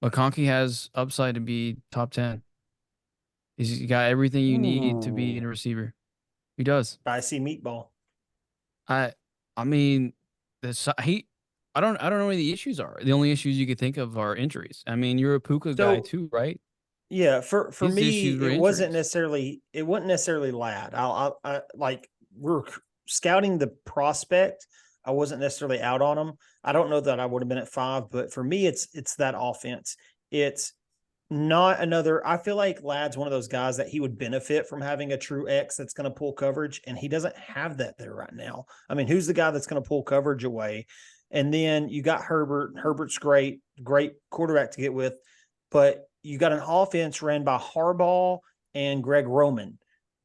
[SPEAKER 3] McConkey has upside to be top 10. He's got everything you need to be a receiver. He does.
[SPEAKER 1] Spicy meatball.
[SPEAKER 3] I mean, I don't know what the issues are. The only issues you could think of are injuries. I mean, you're a Puka guy
[SPEAKER 1] So-
[SPEAKER 3] too, right?
[SPEAKER 1] Yeah, for
[SPEAKER 3] His
[SPEAKER 1] me,
[SPEAKER 3] issues were
[SPEAKER 1] it wasn't
[SPEAKER 3] injuries.
[SPEAKER 1] necessarily Lad. I like we're scouting the prospect. I wasn't necessarily out on him. I don't know that I would have been at 5, but for me, it's that offense. It's not another. I feel like Lad's one of those guys that he would benefit from having a true X that's going to pull coverage, and he doesn't have that there right now. I mean, who's the guy that's going to pull coverage away? And then you got Herbert. Herbert's great quarterback to get with, but you got an offense ran by Harbaugh and Greg Roman.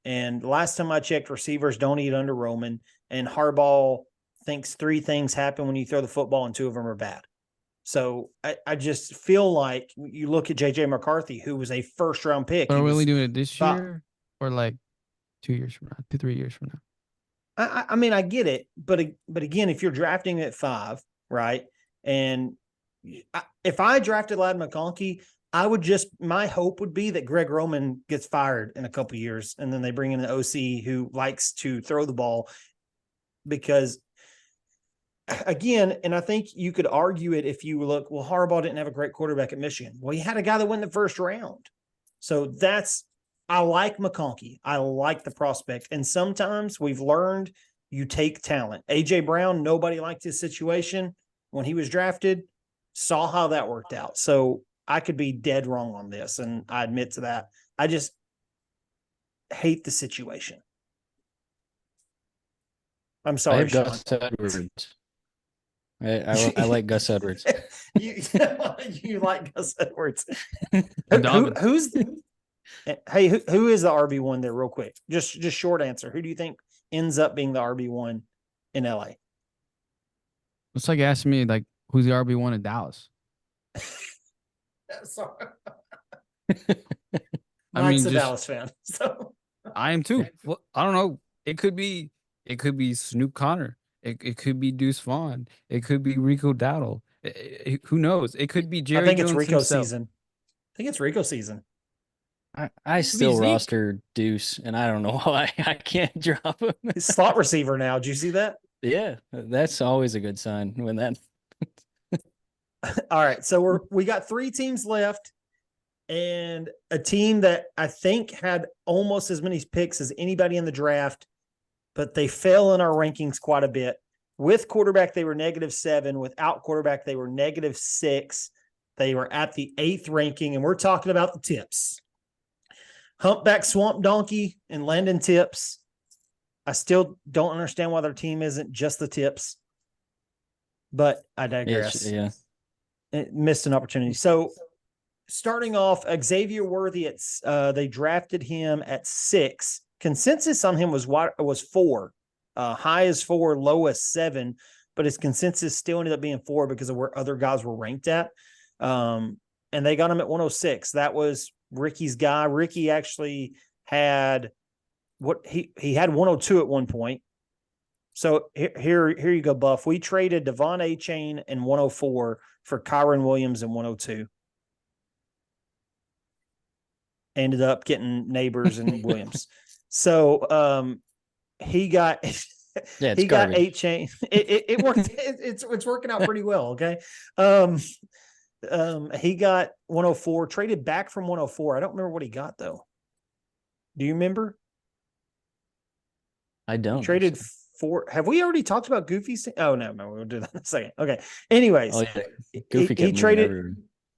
[SPEAKER 1] And last time I checked, receivers don't eat under Roman. And Harbaugh thinks 3 things happen when you throw the football and 2 of them are bad. So I just feel like you look at J.J. McCarthy, who was a first-round pick.
[SPEAKER 3] But
[SPEAKER 1] He
[SPEAKER 3] are we
[SPEAKER 1] was
[SPEAKER 3] only doing it this
[SPEAKER 1] 5.
[SPEAKER 3] year or like 2 years from now, 3 years from now?
[SPEAKER 1] I mean, I get it, but again, if you're drafting at 5, right, and if I drafted Ladd McConkey, I would my hope would be that Greg Roman gets fired in a couple of years, and then they bring in an OC who likes to throw the ball, because again, and I think you could argue it if you look, well, Harbaugh didn't have a great quarterback at Michigan. Well, he had a guy that went in the first round. So I like McConkey. I like the prospect. And sometimes we've learned you take talent. AJ Brown, nobody liked his situation when he was drafted, saw how that worked out. So I could be dead wrong on this, and I admit to that. I just hate the situation. I'm
[SPEAKER 2] I
[SPEAKER 1] sorry,
[SPEAKER 2] have
[SPEAKER 1] Sean.
[SPEAKER 2] Gus Edwards. I like Gus Edwards.
[SPEAKER 1] you like Gus Edwards.
[SPEAKER 3] Dobbins.
[SPEAKER 1] Who is the RB1 there, real quick? Just short answer. Who do you think ends up being the RB1 in LA?
[SPEAKER 3] It's like asking me like who's the RB1 in Dallas.
[SPEAKER 1] Sorry.
[SPEAKER 3] I
[SPEAKER 1] Mike's
[SPEAKER 3] mean,
[SPEAKER 1] a
[SPEAKER 3] just-
[SPEAKER 1] Dallas fan. So
[SPEAKER 3] I am too. Well, I don't know. It could be Snoop Connor. It could be Deuce Vaughn. It could be Rico Dowdle. Who knows? It could be Jerry
[SPEAKER 1] I think it's
[SPEAKER 3] Jones
[SPEAKER 1] Rico
[SPEAKER 3] himself.
[SPEAKER 1] season. I think it's Rico season.
[SPEAKER 2] I still
[SPEAKER 3] Zeke.
[SPEAKER 2] roster Deuce, and I don't know why I can't drop him.
[SPEAKER 1] He's slot receiver now. Did you see that?
[SPEAKER 2] Yeah, that's always a good sign when that.
[SPEAKER 1] All right. So we got 3 teams left, and a team that I think had almost as many picks as anybody in the draft, but they fell in our rankings quite a bit. With quarterback, they were -7. Without quarterback, they were -6. They were at the 8th ranking, and we're talking about the Tips. Humpback Swamp Donkey and Landon Tips. I still don't understand why their team isn't just the Tips, but I digress.
[SPEAKER 2] Yeah.
[SPEAKER 1] It missed an opportunity. So starting off, Xavier Worthy, they drafted him at 6. Consensus on him was 4. High is 4, low is 7, but his consensus still ended up being 4 because of where other guys were ranked at. And they got him at 106. That was Ricky's guy. Ricky actually had he had 102 at one point. So here you go, Buff. We traded Devon A-Chain in 104 for Kyron Williams in 102. Ended up getting Neighbors and Williams. So he got he got
[SPEAKER 2] garbage.
[SPEAKER 1] A-Chain. It worked. It's working out pretty well. Okay. He got 104, traded back from 104. I don't remember what he got though. Do you remember?
[SPEAKER 2] I don't.
[SPEAKER 1] He traded 4. Have we already talked about Goofy's? Oh no, we'll do that in a second. Okay. Anyways,
[SPEAKER 2] Oh, yeah. Goofy
[SPEAKER 1] he
[SPEAKER 2] kept
[SPEAKER 1] traded.
[SPEAKER 2] everywhere.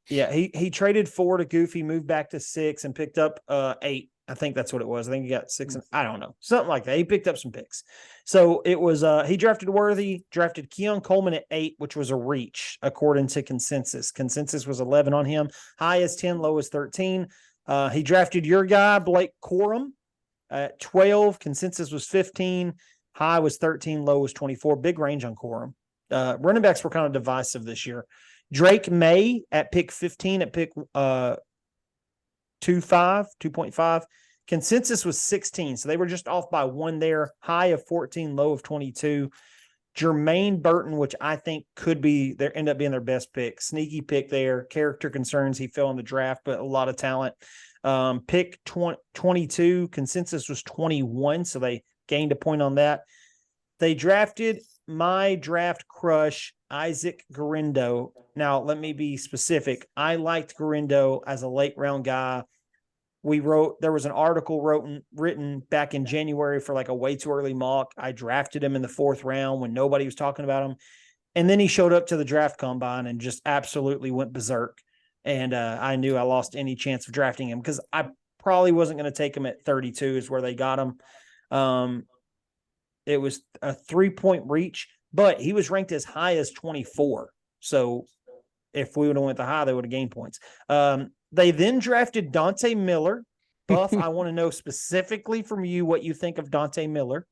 [SPEAKER 1] Yeah, he traded 4 to Goofy, moved back to 6, and picked up 8. I think that's what it was. I think he got 6, and I don't know, something like that. He picked up some picks. So it was he drafted Worthy, drafted Keon Coleman at 8, which was a reach according to consensus. Consensus was 11 on him. High is 10, low is 13. He drafted your guy Blake Corum at 12. Consensus was 15. High was 13, low was 24. Big range on Corum. Running backs were kind of divisive this year. Drake May at pick 15 at pick 2.5. Consensus was 16, so they were just off by one there. High of 14, low of 22. Jermaine Burton, which I think could be end up being their best pick. Sneaky pick there. Character concerns, he fell in the draft, but a lot of talent. Pick 22, consensus was 21, so they gained a point on that. They drafted my draft crush, Isaac Garindo. Now, let me be specific. I liked Garindo as a late round guy. There was an article written back in January for like a way too early mock. I drafted him in the 4th round when nobody was talking about him. And then he showed up to the draft combine and just absolutely went berserk. And I knew I lost any chance of drafting him because I probably wasn't going to take him at 32 is where they got him. It was a 3-point reach, but he was ranked as high as 24. So if we would have went the high, they would have gained points. They then drafted Dante Miller. Buff, I want to know specifically from you what you think of Dante Miller.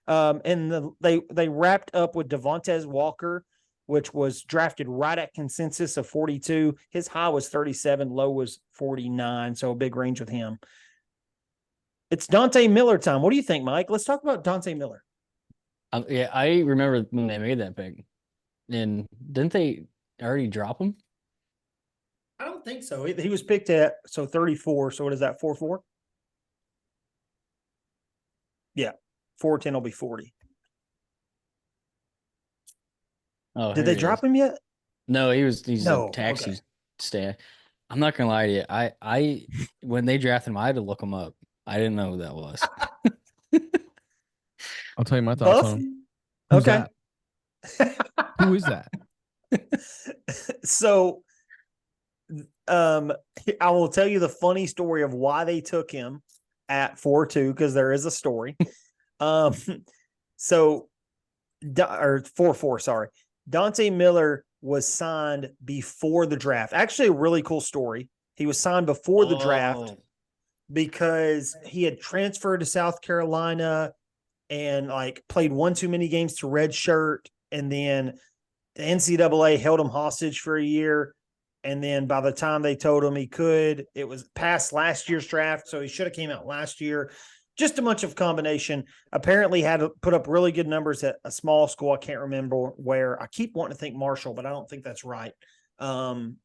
[SPEAKER 1] And they wrapped up with Devontae Walker, which was drafted right at consensus of 42. His high was 37, low was 49, so a big range with him. It's Dante Miller time. What do you think, Mike? Let's talk about Dante Miller.
[SPEAKER 2] Yeah, I remember when they made that pick. And didn't they already drop him?
[SPEAKER 1] I don't think so. He was picked at 34. So what is that? 4-4? Yeah. 410 will be 40.
[SPEAKER 2] Oh,
[SPEAKER 1] did they drop him yet?
[SPEAKER 2] No, he's
[SPEAKER 1] No,
[SPEAKER 2] a taxi
[SPEAKER 1] okay.
[SPEAKER 2] stay. I'm not gonna lie to you. I when they drafted him, I had to look him up. I didn't know who that was.
[SPEAKER 3] I'll tell you my thoughts on him. Who's
[SPEAKER 1] Okay.
[SPEAKER 3] that? Who is that?
[SPEAKER 1] So I will tell you the funny story of why they took him at 4-2 because there is a story. So or 4-4, sorry. Dante Miller was signed before the draft. Actually, a really cool story. He was signed before the draft because he had transferred to South Carolina and like played one too many games to redshirt. And then the NCAA held him hostage for a year. And then by the time they told him he could, it was past last year's draft. So he should have came out last year. Just a bunch of combination. Apparently had to put up really good numbers at a small school. I can't remember where. I keep wanting to think Marshall, but I don't think that's right. And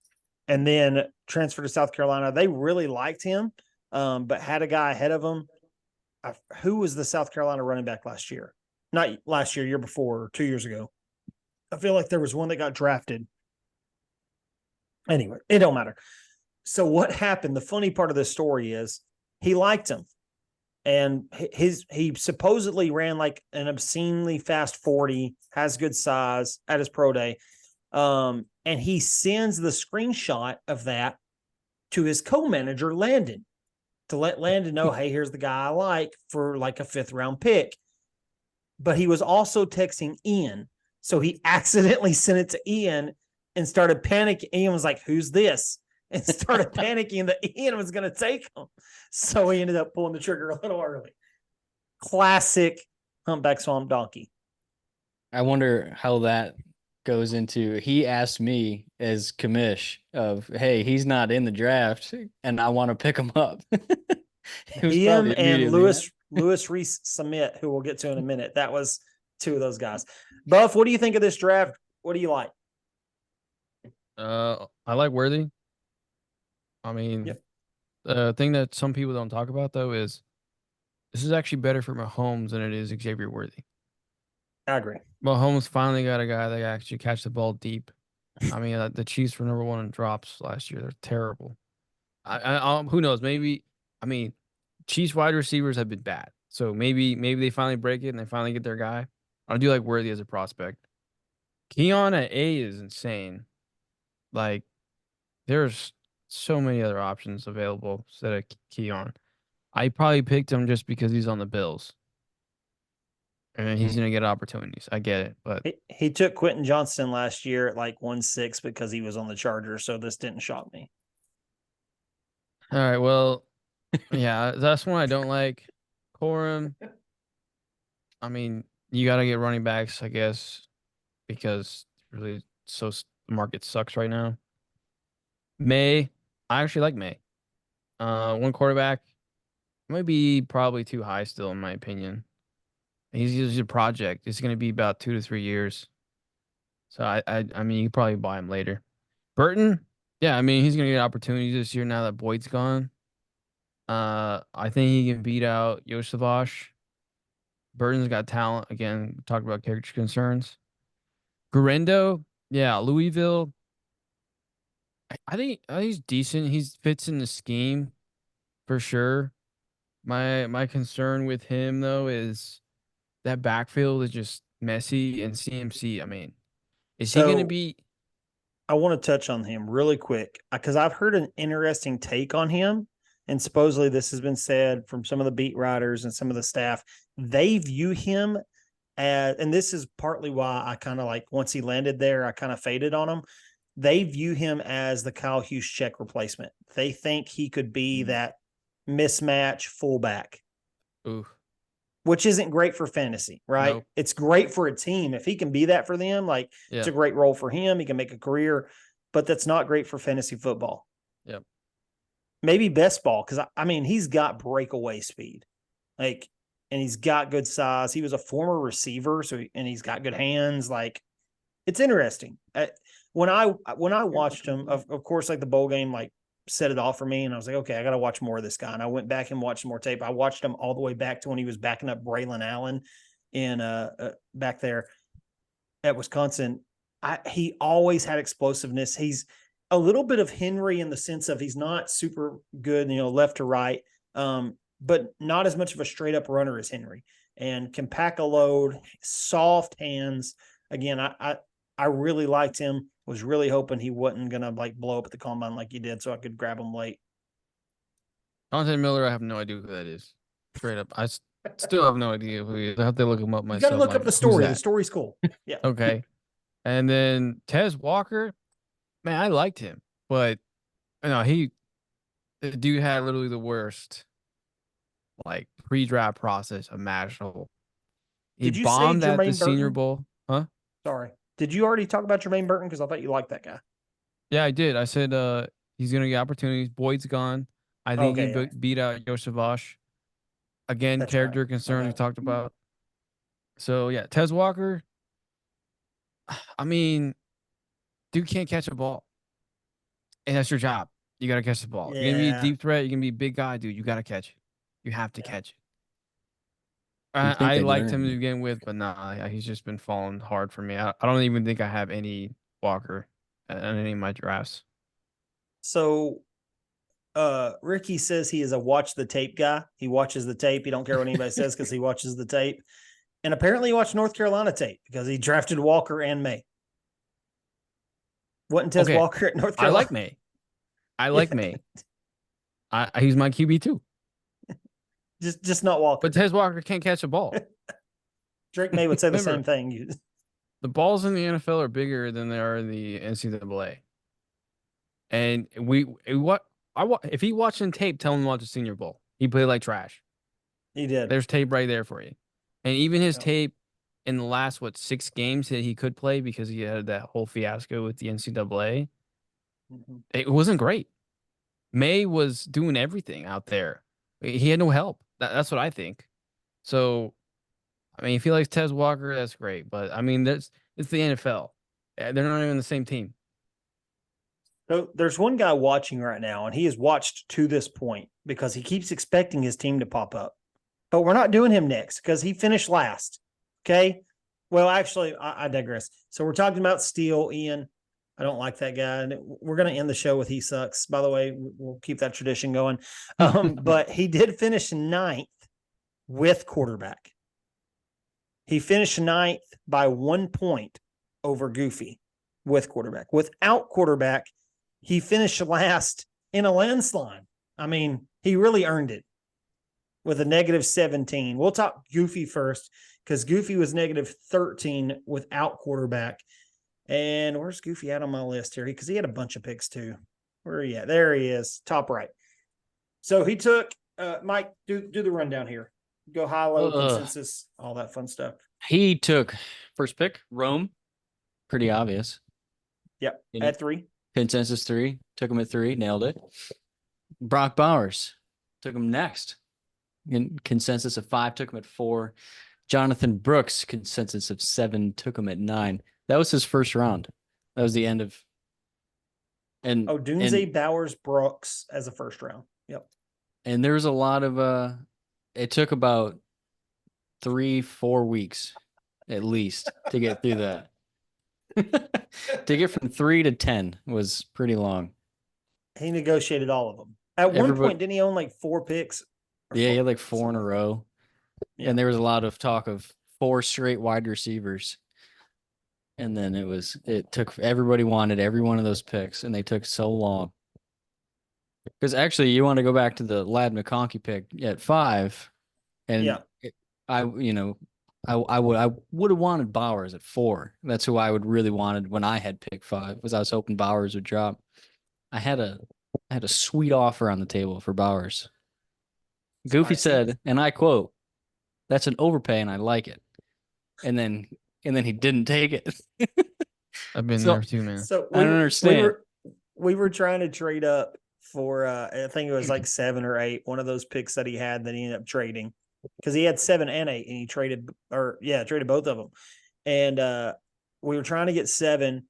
[SPEAKER 1] then transferred to South Carolina. They really liked him, but had a guy ahead of him. Who was the South Carolina running back last year? Not last year, year before, or 2 years ago. I feel like there was one that got drafted. Anyway, it don't matter. So what happened? The funny part of this story is he liked him. And he supposedly ran like an obscenely fast 40, has good size at his pro day. And he sends the screenshot of that to his co-manager, Landon, to let Landon know, hey, here's the guy I like for like a 5th round pick. But he was also texting Ian. So he accidentally sent it to Ian and started panicking. Ian was like, who's this? And started panicking that Ian was going to take him. So he ended up pulling the trigger a little early. Classic humpback swamp donkey.
[SPEAKER 2] I wonder how that goes into. He asked me as commish of, hey, he's not in the draft and I want to pick him up.
[SPEAKER 1] Ian and Lewis Reese Summit, who we'll get to in a minute. That was 2 of those guys. Buff, what do you think of this draft? What do you like?
[SPEAKER 3] I like Worthy. I mean,
[SPEAKER 1] Yep.
[SPEAKER 3] The thing that some people don't talk about, though, is this is actually better for Mahomes than it is Xavier Worthy.
[SPEAKER 1] I agree.
[SPEAKER 3] Mahomes finally got a guy that actually catch the ball deep. I mean, the Chiefs were number 1 in drops last year. They're terrible. Who knows? Maybe, I mean, Chiefs wide receivers have been bad. So maybe they finally break it and they finally get their guy. I do like Worthy as a prospect. Keon at A is insane. Like, there's so many other options available instead of Keon. I probably picked him just because he's on the Bills. And he's going to get opportunities. I get it. But
[SPEAKER 1] he took Quentin Johnston last year at like 1-6 because he was on the Chargers. So this didn't shock me.
[SPEAKER 3] All right. Well, yeah, that's one I don't like. Corum. I mean, you got to get running backs, I guess, because really the market sucks right now. May, I actually like May. One quarterback might be probably too high still in my opinion. He's a project. It's going to be about 2 to 3 years. So I mean, you could probably buy him later. Burton, yeah, I mean, he's going to get opportunities this year now that Boyd's gone. I think he can beat out Yosavash. Burton's got talent. Again, we talked about character concerns. Garendo, yeah, Louisville. I think he's decent. He fits in the scheme for sure. My concern with him though is that backfield is just messy, and CMC. I mean, is he going to
[SPEAKER 1] So
[SPEAKER 3] be?
[SPEAKER 1] I want to touch on him really quick because I've heard an interesting take on him. And supposedly this has been said from some of the beat writers and some of the staff. They view him as, and this is partly why I kind of like, once he landed there, I kind of faded on him. They view him as the Kyle Juszczyk replacement. They think he could be that mismatch fullback,
[SPEAKER 3] Ooh,
[SPEAKER 1] which isn't great for fantasy, right?
[SPEAKER 3] Nope.
[SPEAKER 1] It's great for a team. If he can be that for them, like it's a great role for him. He can make a career, but that's not great for fantasy football.
[SPEAKER 3] Yep.
[SPEAKER 1] Maybe best ball, because I mean, he's got breakaway speed, like, and he's got good size. He was a former receiver, and he's got good hands. Like, it's interesting. When I watched him, of course, like the bowl game, like set it off for me, and I was like, okay, I got to watch more of this guy. And I went back and watched more tape. I watched him all the way back to when he was backing up Braylon Allen in back there at Wisconsin. He always had explosiveness. He's a little bit of Henry in the sense of he's not super good, left to right, but not as much of a straight up runner as Henry, and can pack a load, soft hands. Again, I really liked him. Was really hoping he wasn't gonna like blow up at the combine like he did, so I could grab him late.
[SPEAKER 3] Dante Miller, I have no idea who that is. Straight up, I still have no idea who he is. I have to look him up myself.
[SPEAKER 1] You got to look
[SPEAKER 3] like,
[SPEAKER 1] up the story. The story's cool. Yeah.
[SPEAKER 3] Okay. And then Tez Walker, man, I liked him, but the dude had literally the worst like pre-draft process imaginable. He
[SPEAKER 1] Did you say
[SPEAKER 3] bombed at the
[SPEAKER 1] Jermaine
[SPEAKER 3] Senior
[SPEAKER 1] Burton?
[SPEAKER 3] Bowl, huh?
[SPEAKER 1] Sorry. Did you already talk about Jermaine Burton? Because I thought you liked that guy.
[SPEAKER 3] Yeah, I did. I said he's gonna get opportunities. Boyd's gone. I think he beat out Yosavash. Again,
[SPEAKER 1] That's
[SPEAKER 3] character
[SPEAKER 1] right.
[SPEAKER 3] concerns we
[SPEAKER 1] Okay.
[SPEAKER 3] talked about. So yeah, Tez Walker. I mean, dude can't catch a ball, and that's your job. You gotta catch the ball. You're gonna be a
[SPEAKER 1] Yeah.
[SPEAKER 3] deep threat. You're gonna be a big guy, dude. You gotta catch it. You have to
[SPEAKER 1] Yeah.
[SPEAKER 3] catch it.
[SPEAKER 2] You'd think
[SPEAKER 3] I
[SPEAKER 2] they'd
[SPEAKER 3] liked him
[SPEAKER 2] learn.
[SPEAKER 3] to begin with, but nah, he's just been falling hard for me. I don't even think I have any Walker in any of my drafts.
[SPEAKER 1] So Ricky says he is a watch the tape guy. He watches the tape. He don't care what anybody says because he watches the tape. And apparently he watched North Carolina tape because he drafted Walker and May. Wasn't Tez Walker at North Carolina?
[SPEAKER 3] I like May. I like May. He's my QB too.
[SPEAKER 1] Just not Walker.
[SPEAKER 3] But Tez Walker can't catch a ball.
[SPEAKER 1] Drake May would say the
[SPEAKER 3] Remember,
[SPEAKER 1] same thing.
[SPEAKER 3] The balls in the NFL are bigger than they are in the NCAA. And if he watching tape, tell him to watch the Senior Bowl. He played like trash.
[SPEAKER 1] He did.
[SPEAKER 3] There's tape right there for you. And even his tape in the last 6 games that he could play because he had that whole fiasco with the NCAA, it wasn't great. May was doing everything out there. He had no help. That's what I think. So, I mean, if he likes Tez Walker, that's great. But I mean, it's the NFL. They're not even the same team.
[SPEAKER 1] So there's one guy watching right now, and he has watched to this point because he keeps expecting his team to pop up. But we're not doing him next because he finished last. Okay. Well, actually, I digress. So we're talking about Steele, Ian. I don't like that guy. And we're going to end the show with he sucks. By the way, we'll keep that tradition going. But he did finish 9th with quarterback. He finished 9th by 1 point over Goofy with quarterback. Without quarterback, he finished last in a landslide. I mean, he really earned it with a -17. We'll talk Goofy first because Goofy was -13 without quarterback. And where's Goofy at on my list here? Because he had a bunch of picks too. Where are you at? There he is, top right. So he took, Mike, do the rundown here. Go high, low, consensus, all that fun stuff.
[SPEAKER 2] He took first pick, Rome. pretty obvious.
[SPEAKER 1] Yep.
[SPEAKER 2] You know?
[SPEAKER 1] At 3.
[SPEAKER 2] Consensus 3. Took him at 3. Nailed it. Brock Bowers. Took him next. In consensus of 5. Took him at 4. Jonathan Brooks. Consensus of 7. Took him at 9. That was his first round. That was the end of. And
[SPEAKER 1] Dunze, Bowers, Brooks as a first round. Yep.
[SPEAKER 2] And there was a lot of it took about 3-4 weeks at least to get through that. To get from 3 to 10 was pretty long.
[SPEAKER 1] He negotiated all of them. At one point, didn't he own like 4 picks?
[SPEAKER 2] Yeah, he had like 4 in a row.
[SPEAKER 1] Yeah.
[SPEAKER 2] And there was a lot of talk of 4 straight wide receivers. And then it took, everybody wanted every one of those picks, and they took so long. Because actually, you want to go back to the Ladd McConkey pick at 5, and I would have wanted Bowers at 4. That's who I would really wanted when I had pick 5, because I was hoping Bowers would drop. I had a sweet offer on the table for Bowers. Goofy said, and I quote, "That's an overpay, and I like it." And then he didn't take it.
[SPEAKER 3] I've been there too, man.
[SPEAKER 1] So
[SPEAKER 2] I don't understand.
[SPEAKER 1] We were trying to trade up for I think it was like 7 or 8, one of those picks that he had that he ended up trading, because he had 7 and 8 and he traded both of them. And we were trying to get 7,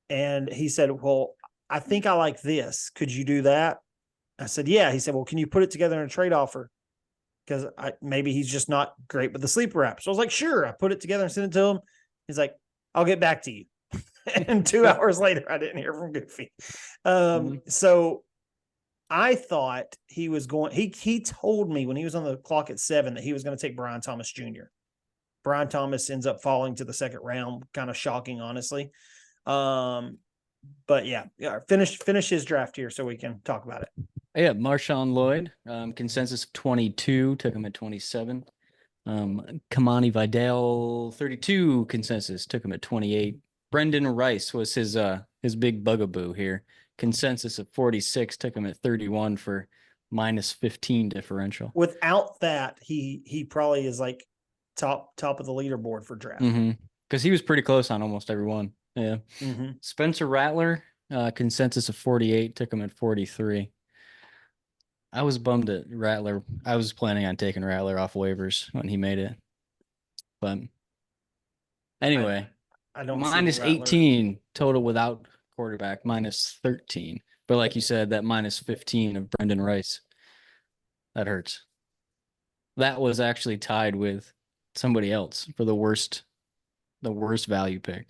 [SPEAKER 1] and he said, "Well, I think I like this. Could you do that?" I said, "Yeah." He said, "Well, can you put it together in a trade offer? Because maybe he's just not great with the sleeper app." So I was like, "Sure." I put it together and sent it to him. He's like, "I'll get back to you." And 2 hours later, I didn't hear from Goofy. So I thought he was going, he told me when he was on the clock at 7 that he was going to take Brian Thomas Jr. Brian Thomas ends up falling to the 2nd round. Kind of shocking, honestly. But yeah, finish his draft here so we can talk about it.
[SPEAKER 2] Yeah, Marshawn Lloyd, consensus of 22, took him at 27. Kamani Vidal, 32 consensus, took him at 28. Brendan Rice was his big bugaboo here. Consensus of 46, took him at 31 for -15 differential.
[SPEAKER 1] Without that, he probably is like top of the leaderboard for draft.
[SPEAKER 2] Because he was pretty close on almost every one. Yeah. Spencer Rattler, consensus of 48, took him at 43. I was bummed at Rattler. I was planning on taking Rattler off waivers when he made it. But anyway,
[SPEAKER 1] I don't
[SPEAKER 2] -18 total without quarterback, -13. But like you said, that -15 of Brendan Rice, that hurts. That was actually tied with somebody else for the worst value pick.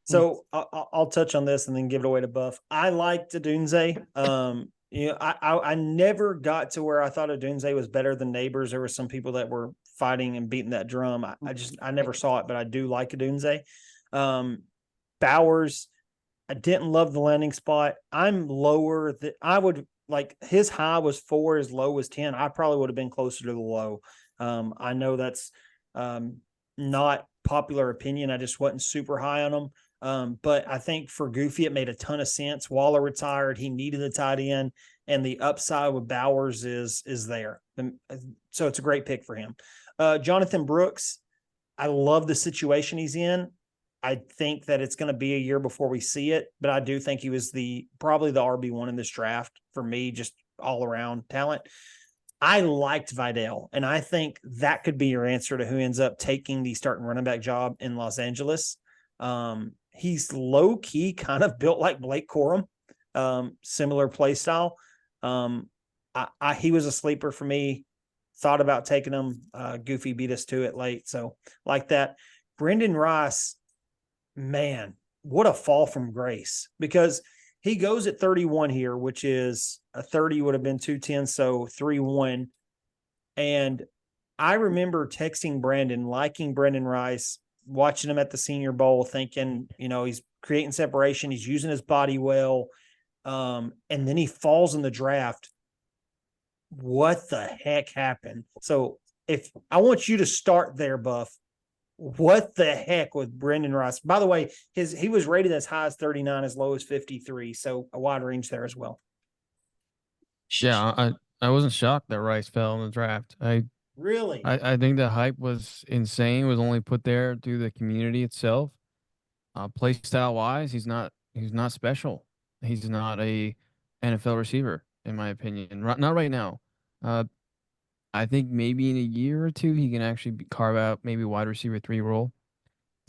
[SPEAKER 1] So I'll touch on this and then give it away to Buff. I liked Dunze. I never got to where I thought Dunze was better than Neighbors. There were some people that were fighting and beating that drum. I never saw it, but I do like Dunze. Bowers, I didn't love the landing spot. I'm lower that I would like. His high was 4, his low was 10. I probably would have been closer to the low. I know that's not popular opinion. I just wasn't super high on him. But I think for Goofy, it made a ton of sense. Waller retired. He needed a tight end, and the upside with Bowers is there. And so it's a great pick for him. Jonathan Brooks, I love the situation he's in. I think that it's going to be a year before we see it, but I do think he was probably the RB1 in this draft for me, just all around talent. I liked Vidal, and I think that could be your answer to who ends up taking the starting running back job in Los Angeles. He's low key kind of built like Blake Corum, similar play style. He was a sleeper for me. Thought about taking him. Goofy beat us to it late. So like that. Brendan Rice, man, what a fall from grace, because he goes at 31 here, which is a 30 would have been 210. So 3-1. And I remember texting Brandon, liking Brendan Rice, watching him at the Senior Bowl, thinking, he's creating separation. He's using his body well. And then he falls in the draft. What the heck happened? So if I want you to start there, Buff, what the heck with Brendan Rice? By the way, he was rated as high as 39, as low as 53. So a wide range there as well.
[SPEAKER 3] Yeah, I wasn't shocked that Rice fell in the draft. I
[SPEAKER 1] Really?
[SPEAKER 3] I think the hype was insane. It was only put there through the community itself. Play style wise, he's not special. He's not a NFL receiver, in my opinion. Not right now. Uh, I think maybe in a year or two he can actually carve out maybe wide receiver 3 role.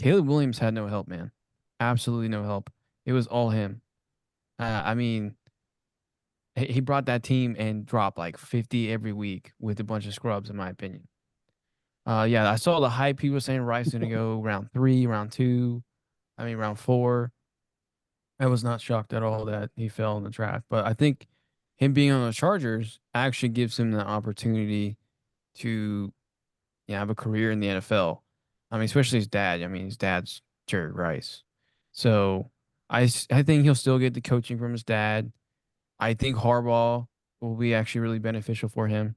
[SPEAKER 3] Caleb Williams had no help, man. Absolutely no help. It was all him. I mean, he brought that team and dropped like 50 every week with a bunch of scrubs, in my opinion. Yeah, I saw the hype. People saying Rice going to go round 3, round 2. I mean, round 4. I was not shocked at all that he fell in the draft. But I think him being on the Chargers actually gives him the opportunity to have a career in the NFL. I mean, especially his dad. I mean, his dad's Jerry Rice. So I think he'll still get the coaching from his dad. I think Harbaugh will be actually really beneficial for him.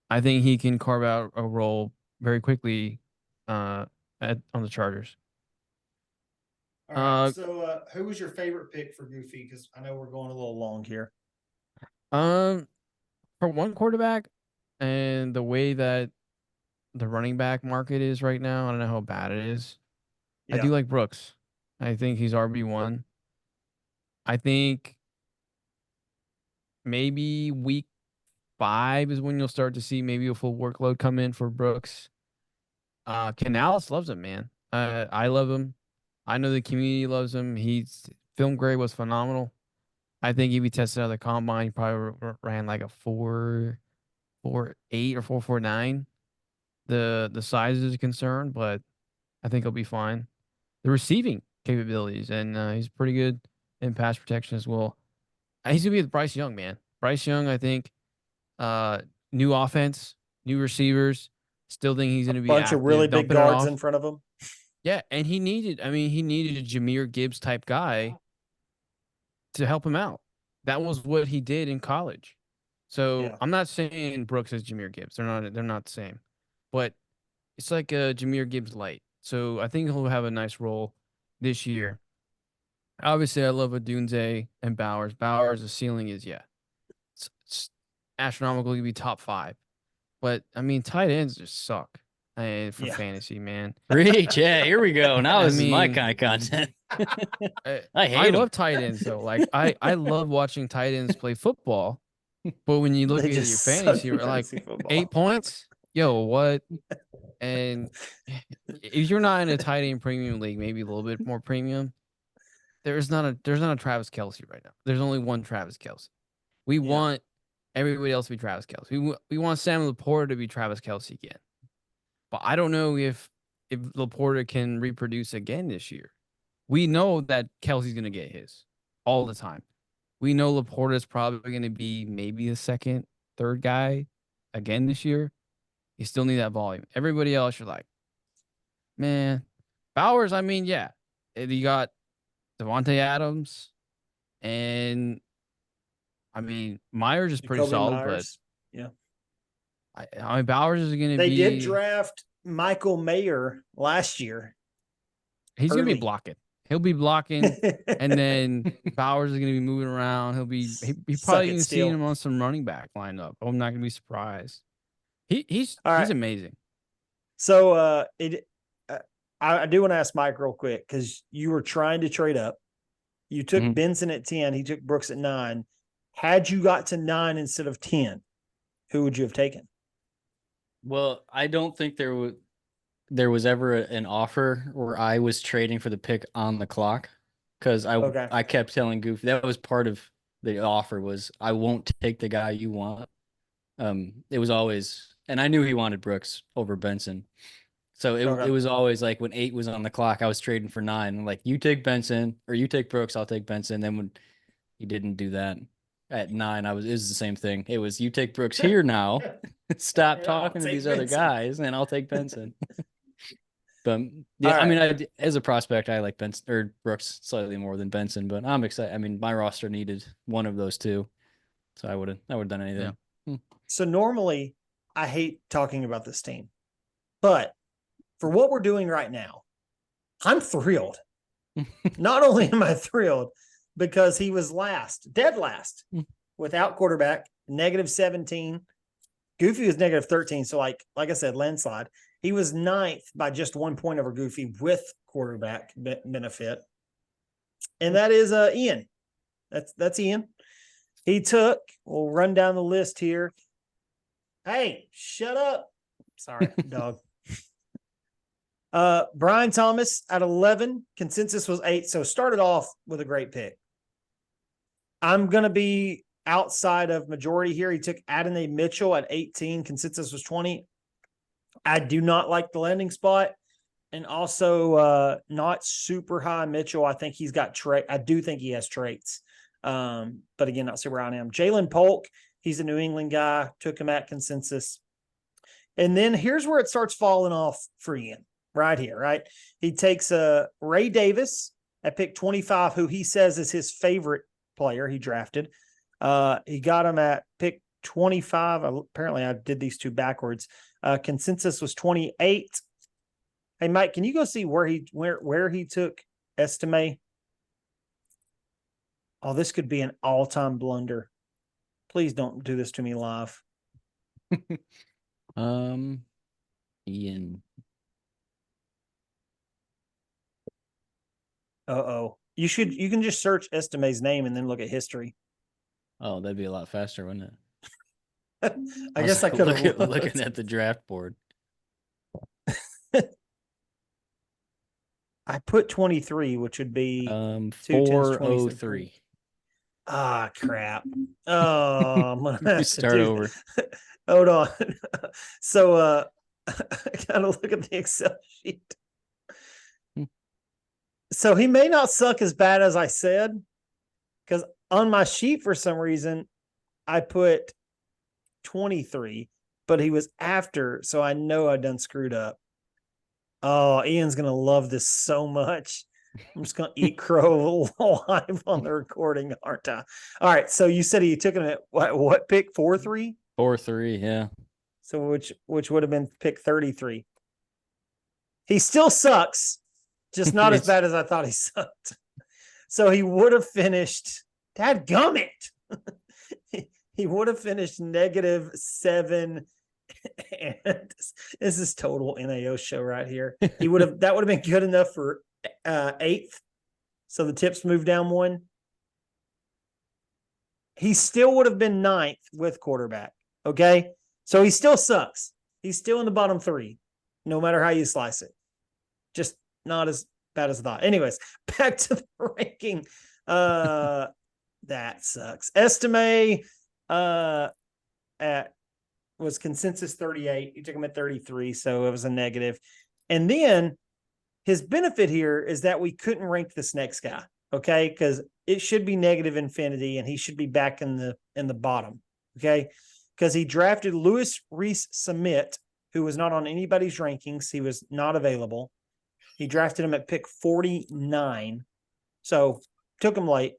[SPEAKER 3] I think he can carve out a role very quickly on the Chargers.
[SPEAKER 1] All right. So, who was your favorite pick for Goofy? Because I know we're going a little long here.
[SPEAKER 3] For one quarterback, and the way that the running back market is right now, I don't know how bad it is. I do like Brooks. I think he's RB1. I think maybe week 5 is when you'll start to see maybe a full workload come in for Brooks. Canales loves him, man. I love him. I know the community loves him. He's film grade was phenomenal. I think if he tested out of the combine, he probably ran like a 4.48 or 4.49. The size is a concern, but I think he'll be fine. The receiving capabilities, and he's pretty good in pass protection as well. He's gonna be with Bryce Young, man. Bryce Young, I think, new offense, new receivers. Still think he's gonna be
[SPEAKER 1] bunch
[SPEAKER 3] active,
[SPEAKER 1] of really big
[SPEAKER 3] dumping it
[SPEAKER 1] guards
[SPEAKER 3] off.
[SPEAKER 1] in front of him.
[SPEAKER 3] Yeah, and he needed a Jahmyr Gibbs type guy to help him out. That was what he did in college. So
[SPEAKER 1] Yeah.
[SPEAKER 3] I'm not saying Brooks is Jahmyr Gibbs. They're not the same. But it's like a Jahmyr Gibbs light. So I think he'll have a nice role this year. Obviously, I love Odunze and Bowers. Bowers, the ceiling is, it's astronomical. He'd be top 5. But, I mean, tight ends just suck for fantasy, man.
[SPEAKER 2] Preach. Yeah, here we go. Now
[SPEAKER 3] I
[SPEAKER 2] this is my
[SPEAKER 3] mean,
[SPEAKER 2] kind of content. I hate
[SPEAKER 3] I
[SPEAKER 2] 'em.
[SPEAKER 3] love tight ends, though. Like, I love watching tight ends play football. But when you look
[SPEAKER 1] They
[SPEAKER 3] at your
[SPEAKER 1] just suck
[SPEAKER 3] fantasy,
[SPEAKER 1] in
[SPEAKER 3] you're like,
[SPEAKER 1] fantasy football.
[SPEAKER 3] 8 points? Yo, what? And if you're not in a tight end premium league, maybe a little bit more premium, there's not a Travis Kelce right now. There's only one Travis Kelce. We want everybody else to be Travis Kelce. We want Sam Laporta to be Travis Kelce again. But I don't know if Laporta can reproduce again this year. We know that Kelsey's going to get his all the time. We know Laporta is probably going to be maybe the second, third guy again this year. You still need that volume. Everybody else, you're like, man, Bowers. I mean, yeah, you got Devontae Adams, and I mean Myers is pretty
[SPEAKER 1] Jacoby
[SPEAKER 3] solid,
[SPEAKER 1] Myers.
[SPEAKER 3] but I mean Bowers is going to
[SPEAKER 1] They
[SPEAKER 3] be.
[SPEAKER 1] did draft Michael Mayer last year.
[SPEAKER 3] He's going to be
[SPEAKER 1] early.
[SPEAKER 3] blocking. He'll be blocking, and then Bowers is going to be moving around. He
[SPEAKER 1] Suck
[SPEAKER 3] probably
[SPEAKER 1] it,
[SPEAKER 3] even
[SPEAKER 1] Steele.
[SPEAKER 3] seen him on some running back lineup. I'm not going to be surprised. He's
[SPEAKER 1] All right.
[SPEAKER 3] amazing.
[SPEAKER 1] So I do want to ask Mike real quick, because you were trying to trade up. You took Benson at 10. He took Brooks at 9. Had you got to 9 instead of 10, who would you have taken?
[SPEAKER 2] Well, I don't think there was ever an offer where I was trading for the pick on the clock, because I kept telling Goofy that was part of the offer was I won't take the guy you want. It was always, and I knew he wanted Brooks over Benson. So it was always like when 8 was on the clock, I was trading for 9. I'm like, you take Benson or you take Brooks, I'll take Benson. Then when he didn't do that at 9, it was the same thing. It was you take Brooks here now. Stop talking to these other guys, and I'll take Benson. But yeah,
[SPEAKER 1] right.
[SPEAKER 2] I mean, as a prospect, I like Benson or Brooks slightly more than Benson, but I'm excited. I mean, my roster needed one of those two, so I would have done anything.
[SPEAKER 3] Yeah.
[SPEAKER 1] So normally I hate talking about this team, but for what we're doing right now, I'm thrilled. Not only am I thrilled because he was dead last, without quarterback, -17. Goofy was negative 13. So like I said, landslide. He was 9th by just 1 point over Goofy with quarterback benefit. And that is Ian. That's Ian. He took, we'll run down the list here. Hey, shut up. Sorry, dog. Brian Thomas at 11. Consensus was 8. So started off with a great pick. I'm going to be outside of majority here. He took Adonai Mitchell at 18. Consensus was 20. I do not like the landing spot. And also not super high Mitchell. I think he's got I do think he has traits. But again, not super high on him. Jalen Polk, he's a New England guy. Took him at consensus. And then here's where it starts falling off for Ian. Right here, right? He takes Ray Davis at pick 25, who he says is his favorite player he drafted. He got him at pick 25. Apparently, I did these two backwards. Consensus was 28. Hey, Mike, can you go see where he took Estime? Oh, this could be an all-time blunder. Please don't do this to me live.
[SPEAKER 2] Ian.
[SPEAKER 1] Uh-oh. You can just search Estime's name and then look at history.
[SPEAKER 2] Oh, that'd be a lot faster, wouldn't it?
[SPEAKER 1] I guess I could have
[SPEAKER 2] looking at the draft board.
[SPEAKER 1] I put 23, which would be
[SPEAKER 2] 403.
[SPEAKER 1] Ah, crap. Oh, I'm gonna have
[SPEAKER 2] Start
[SPEAKER 1] to
[SPEAKER 2] over.
[SPEAKER 1] Hold on. So I gotta look at the Excel sheet. So he may not suck as bad as I said, because on my sheet, for some reason, I put 23, but he was after, so I know I done screwed up. Oh, Ian's going to love this so much. I'm just going to eat crow live on the recording, aren't I? All right, so you said he took him at what pick? 4-3?
[SPEAKER 2] 4-3, yeah.
[SPEAKER 1] So which would have been pick 33. He still sucks. Just not as bad as I thought he sucked. So he would have finished, dadgummit. He would have finished -7. And this is total NAO show right here. That would have been good enough for 8th. So the tips moved down 1. He still would have been 9th with quarterback. Okay. So he still sucks. He's still in the bottom 3, no matter how you slice it. Just not as bad as I thought. Anyways, back to the ranking. That sucks. Estime was consensus 38. You took him at 33, so it was a negative. And then his benefit here is that we couldn't rank this next guy, okay? Because it should be negative infinity, and he should be back in the bottom, okay? Because he drafted Louis Reese Summit, who was not on anybody's rankings. He was not available. He drafted him at pick 49. So took him late.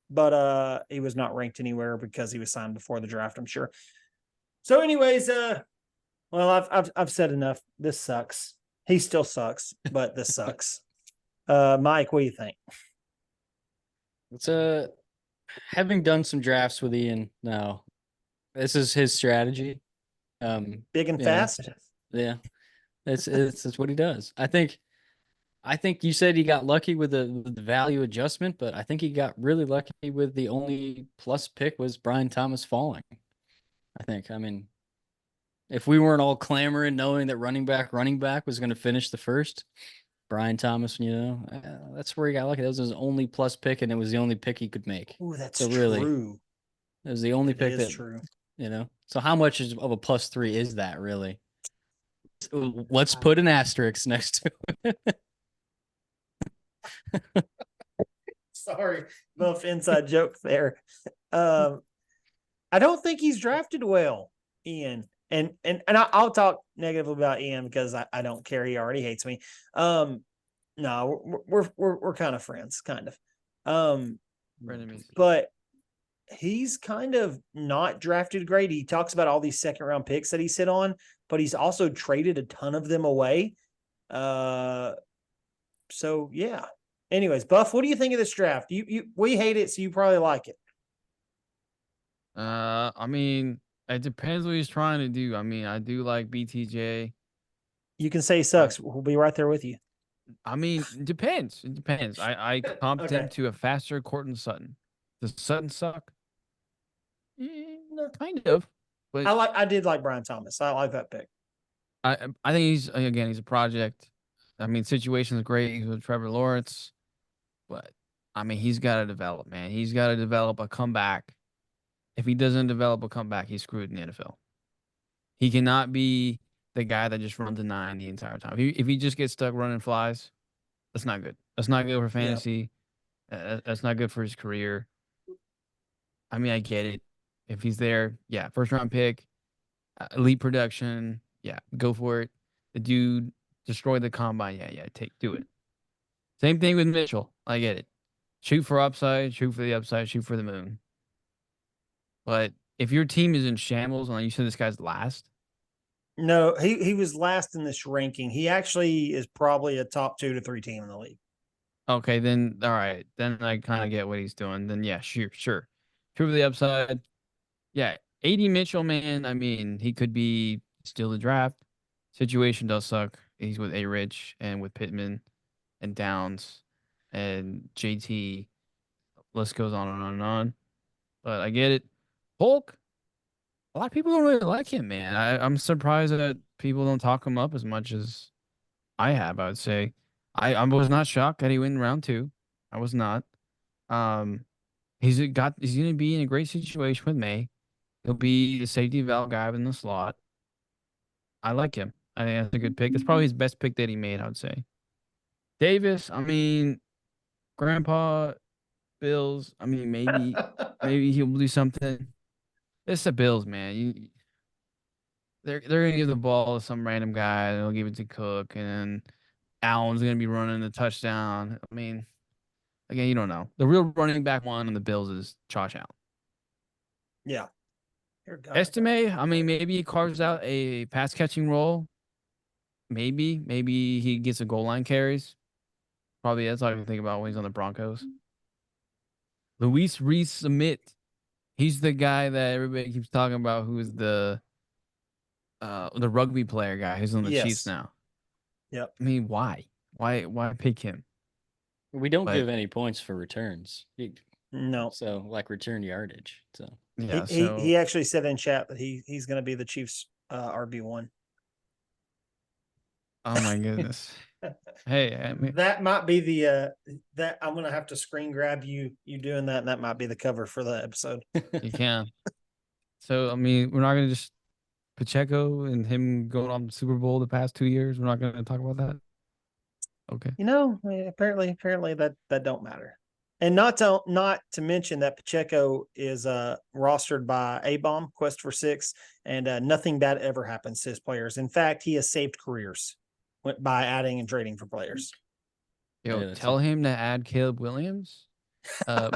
[SPEAKER 1] But he was not ranked anywhere because he was signed before the draft, I'm sure. So anyways, well, I've said enough. This sucks. He still sucks, but this sucks. Mike, what do you think?
[SPEAKER 2] It's having done some drafts with Ian now, this is his strategy.
[SPEAKER 1] Big and fast?
[SPEAKER 2] Yeah. It's what he does. I think you said he got lucky with the value adjustment, but I think he got really lucky with the only plus pick was Brian Thomas falling. I mean, if we weren't all clamoring knowing that running back was going to finish the first, Brian Thomas, that's where he got lucky. That was his only plus pick, and it was the only pick he could make.
[SPEAKER 1] Ooh, that's
[SPEAKER 2] so really,
[SPEAKER 1] true.
[SPEAKER 2] It was the only pick
[SPEAKER 1] that is true.
[SPEAKER 2] So how much of a +3 is that really? Let's put an asterisk next to it.
[SPEAKER 1] Sorry, Buff inside joke there. I don't think he's drafted well, Ian. And I'll talk negatively about Ian because I don't care. He already hates me. No, we're kind of friends, kind of. But he's kind of not drafted great. He talks about all these second round picks that he's hit on, but he's also traded a ton of them away. So yeah. Anyways, Buff, what do you think of this draft? We hate it, so you probably like it.
[SPEAKER 3] I mean, It depends what he's trying to do. I mean, I do like BTJ.
[SPEAKER 1] You can say he sucks. We'll be right there with you.
[SPEAKER 3] I mean, it depends. It depends. I comped him
[SPEAKER 1] Okay.
[SPEAKER 3] to a faster Cortland Sutton. Does Sutton suck? Kind of. But
[SPEAKER 1] I did like Brian Thomas. I like that pick.
[SPEAKER 3] I think he's a project. I mean, situation's great. He's with Trevor Lawrence, but I mean, he's got to develop, man. He's got to develop a comeback. If he doesn't develop a comeback, he's screwed in the NFL. He cannot be the guy that just runs a 9 the entire time. If he just gets stuck running flies, that's not good. That's not good for fantasy. That's not good for his career. I mean, I get it. If he's there, yeah, first round pick, elite production, yeah, go for it. The dude destroyed the combine, yeah, do it. Same thing with Mitchell. I get it. Shoot for upside, shoot for the upside, shoot for the moon. But if your team is in shambles, and like you said, this guy's last.
[SPEAKER 1] No, he was last in this ranking. He actually is probably a top 2 to 3 team in the league.
[SPEAKER 3] Okay, then all right. Then I kind of get what he's doing. Then yeah, sure. Shoot for the upside. Yeah, AD Mitchell, man. I mean, he could be still the draft. Situation does suck. He's with A Rich and with Pittman and Downs and JT. List goes on and on and on. But I get it. Hulk, a lot of people don't really like him, man. I'm surprised that people don't talk him up as much as I have, I would say. I was not shocked that he went in round 2. I was not. He's gonna be in a great situation with May. He'll be the safety valve guy in the slot. I like him. I think that's a good pick. That's probably his best pick that he made, I would say. Davis, I mean, Grandpa Bills. I mean, maybe he'll do something. It's the Bills, man. They're gonna give the ball to some random guy, and they'll give it to Cook, and then Allen's gonna be running the touchdown. I mean, again, you don't know. The real running back one on the Bills is Josh Allen.
[SPEAKER 1] Yeah.
[SPEAKER 3] Estime, I mean, maybe he carves out a pass catching role. Maybe he gets a goal line carries. Probably that's all I can think about when he's on the Broncos. Luis Rees-Summit. He's the guy that everybody keeps talking about who is the rugby player guy who's on the Chiefs now.
[SPEAKER 1] Yep.
[SPEAKER 3] I mean, why? Why pick him?
[SPEAKER 2] We don't give any points for returns.
[SPEAKER 1] No.
[SPEAKER 2] So like return yardage. So
[SPEAKER 3] yeah,
[SPEAKER 1] he actually said in chat that he's going to be the Chiefs RB1.
[SPEAKER 3] Oh my goodness. Hey, I mean,
[SPEAKER 1] that might be the that I'm going to have to screen grab you doing that, and that might be the cover for the episode.
[SPEAKER 3] you can. So I mean, we're not going to just Pacheco and him going on the Super Bowl the past 2 years. We're not going to talk about that. Okay.
[SPEAKER 1] Apparently that don't matter. And not to mention that Pacheco is rostered by A-Bomb, Quest for 6, and nothing bad ever happens to his players. In fact, he has saved careers by adding and trading for players.
[SPEAKER 3] Yo, tell him to add Caleb Williams,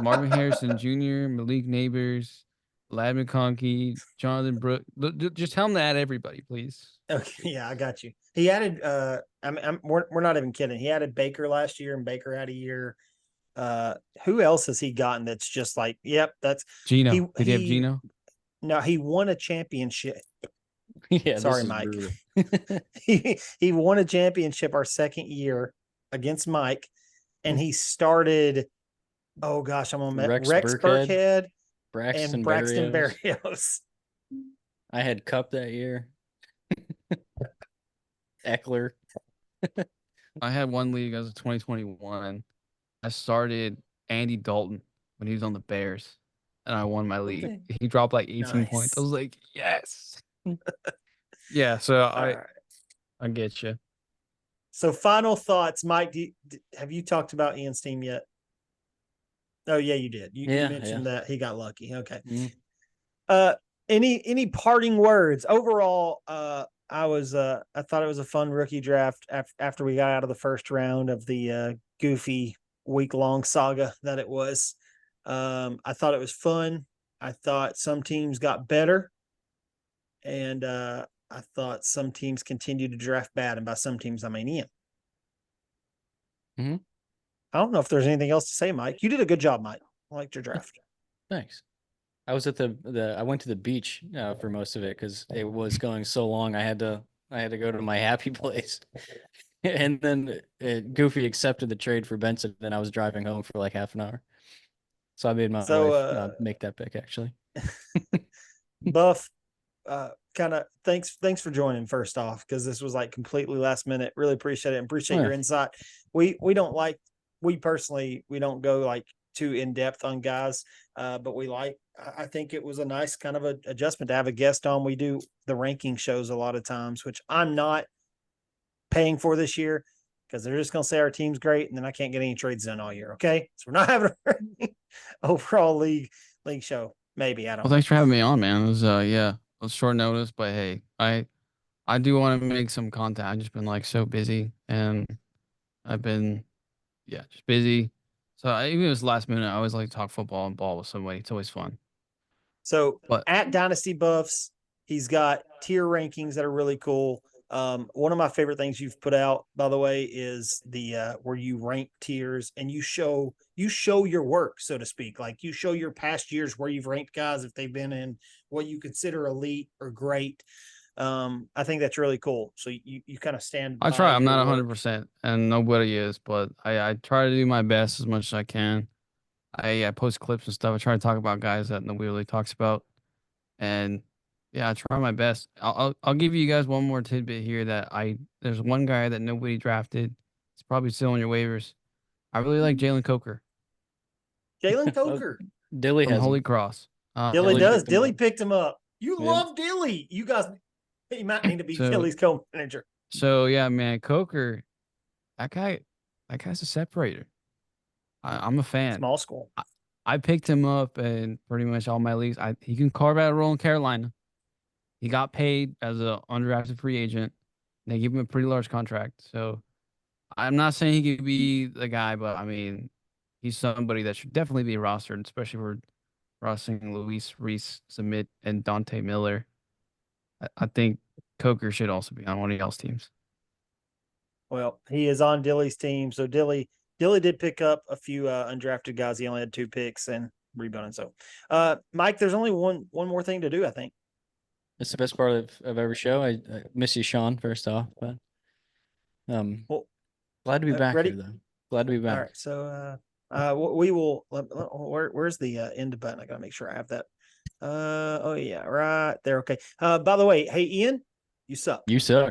[SPEAKER 3] Marvin Harrison Jr., Malik Neighbors, Lad McConkey, Jonathan Brooks. Just tell him to add everybody, please.
[SPEAKER 1] Okay, yeah, I got you. He added. We're not even kidding. He added Baker last year, and Baker had a year. Who else has he gotten that's just like, yep, that's
[SPEAKER 3] Gino. Did he have Gino?
[SPEAKER 1] No, he won a championship.
[SPEAKER 2] Yeah,
[SPEAKER 1] sorry, Mike. he won a championship our second year against Mike, and he started. Oh gosh, I'm on Rex Burkhead,
[SPEAKER 2] Braxton
[SPEAKER 1] Berrios.
[SPEAKER 2] I had Cup that year. Eckler.
[SPEAKER 3] I had one league as of 2021. I started Andy Dalton when he was on the Bears, and I won my league. Okay. He dropped like 18 points. I was like, yes. Yeah, so I get you.
[SPEAKER 1] So final thoughts, Mike. Have you talked about Ian's team yet? Oh yeah, you did. You mentioned that he got lucky. Okay. Mm-hmm. Any parting words? Overall, I thought it was a fun rookie draft after we got out of the first round of the goofy week-long saga that it was. I thought it was fun. I thought some teams got better, and I thought some teams continued to draft bad, and by some teams I mean Ian.
[SPEAKER 2] Mm-hmm.
[SPEAKER 1] I don't know if there's anything else to say, Mike. You did a good job, Mike. I liked your draft.
[SPEAKER 2] Thanks. I was at I went to the beach for most of it because it was going so long. I had to go to my happy place, and then Goofy accepted the trade for Benson. Then I was driving home for like half an hour, so I made my
[SPEAKER 1] So,
[SPEAKER 2] wife make that pick actually.
[SPEAKER 1] Buff, kind of thanks for joining first off, because this was like completely last minute. Really appreciate it and appreciate your
[SPEAKER 2] Yeah.
[SPEAKER 1] insight. We personally we don't go like too in depth on guys, but I think it was a nice kind of a adjustment to have a guest on. We do the ranking shows a lot of times, which I'm not paying for this year because they're just gonna say our team's great, and then I can't get any trades done all year. Okay, so we're not having a overall league show. Maybe I don't
[SPEAKER 3] Well,
[SPEAKER 1] know.
[SPEAKER 3] thanks for having me on, man. It was it was short notice, but hey, I do want to make some content. I've just been like so busy, and I've been just busy. So even if it's last minute, I always like to talk football and ball with somebody. It's always fun.
[SPEAKER 1] So
[SPEAKER 3] But
[SPEAKER 1] at Dynasty Buffs, he's got tier rankings that are really cool. One of my favorite things you've put out, by the way, is the where you rank tiers and you show your work, so to speak. Like you show your past years where you've ranked guys if they've been in what you consider elite or great. I think that's really cool. So you kind of stand.
[SPEAKER 3] I try.
[SPEAKER 1] by
[SPEAKER 3] I'm
[SPEAKER 1] your
[SPEAKER 3] not
[SPEAKER 1] work.
[SPEAKER 3] 100%, and nobody is, but I try to do my best as much as I can. I post clips and stuff. I try to talk about guys that nobody really talks about, and yeah, I try my best. I'll give you guys one more tidbit here that there's one guy that nobody drafted. It's probably still on your waivers. I really like Jalen Coker
[SPEAKER 1] Jalen
[SPEAKER 2] Oh,
[SPEAKER 1] Coker.
[SPEAKER 2] Dilly
[SPEAKER 3] from
[SPEAKER 2] has
[SPEAKER 3] Holy
[SPEAKER 2] him.
[SPEAKER 3] Cross.
[SPEAKER 1] Dilly
[SPEAKER 2] Dilly
[SPEAKER 1] does.
[SPEAKER 2] picked him
[SPEAKER 1] Dilly
[SPEAKER 2] up.
[SPEAKER 1] picked him up. You
[SPEAKER 2] Yeah.
[SPEAKER 1] love Dilly. You guys, he might need to be
[SPEAKER 3] So
[SPEAKER 1] Dilly's co-manager.
[SPEAKER 3] so yeah, man, Coker, that guy's a separator. I'm a fan.
[SPEAKER 1] Small school.
[SPEAKER 3] I picked him up in pretty much all my leagues. He can carve out a role in Carolina. He got paid as an undrafted free agent. They gave him a pretty large contract. So I'm not saying he could be the guy, but I mean, he's somebody that should definitely be rostered, especially for rostering Luis Reese, Submit, and Dante Miller. I think Coker should also be on one of y'all's teams.
[SPEAKER 1] Well, he is on Dilly's team. So Dilly did pick up a few undrafted guys. He only had 2 picks and rebounding. So Mike, there's only one more thing to do, I think.
[SPEAKER 2] It's the best part of every show. I miss you, Sean, first off, but
[SPEAKER 1] Well,
[SPEAKER 2] glad to be back
[SPEAKER 1] ready?
[SPEAKER 2] here though. Glad to be back.
[SPEAKER 1] All right. So we will where's the end button? I gotta make sure I have that. Oh yeah, right there. Okay. By the way, hey Ian, you suck.
[SPEAKER 2] You suck.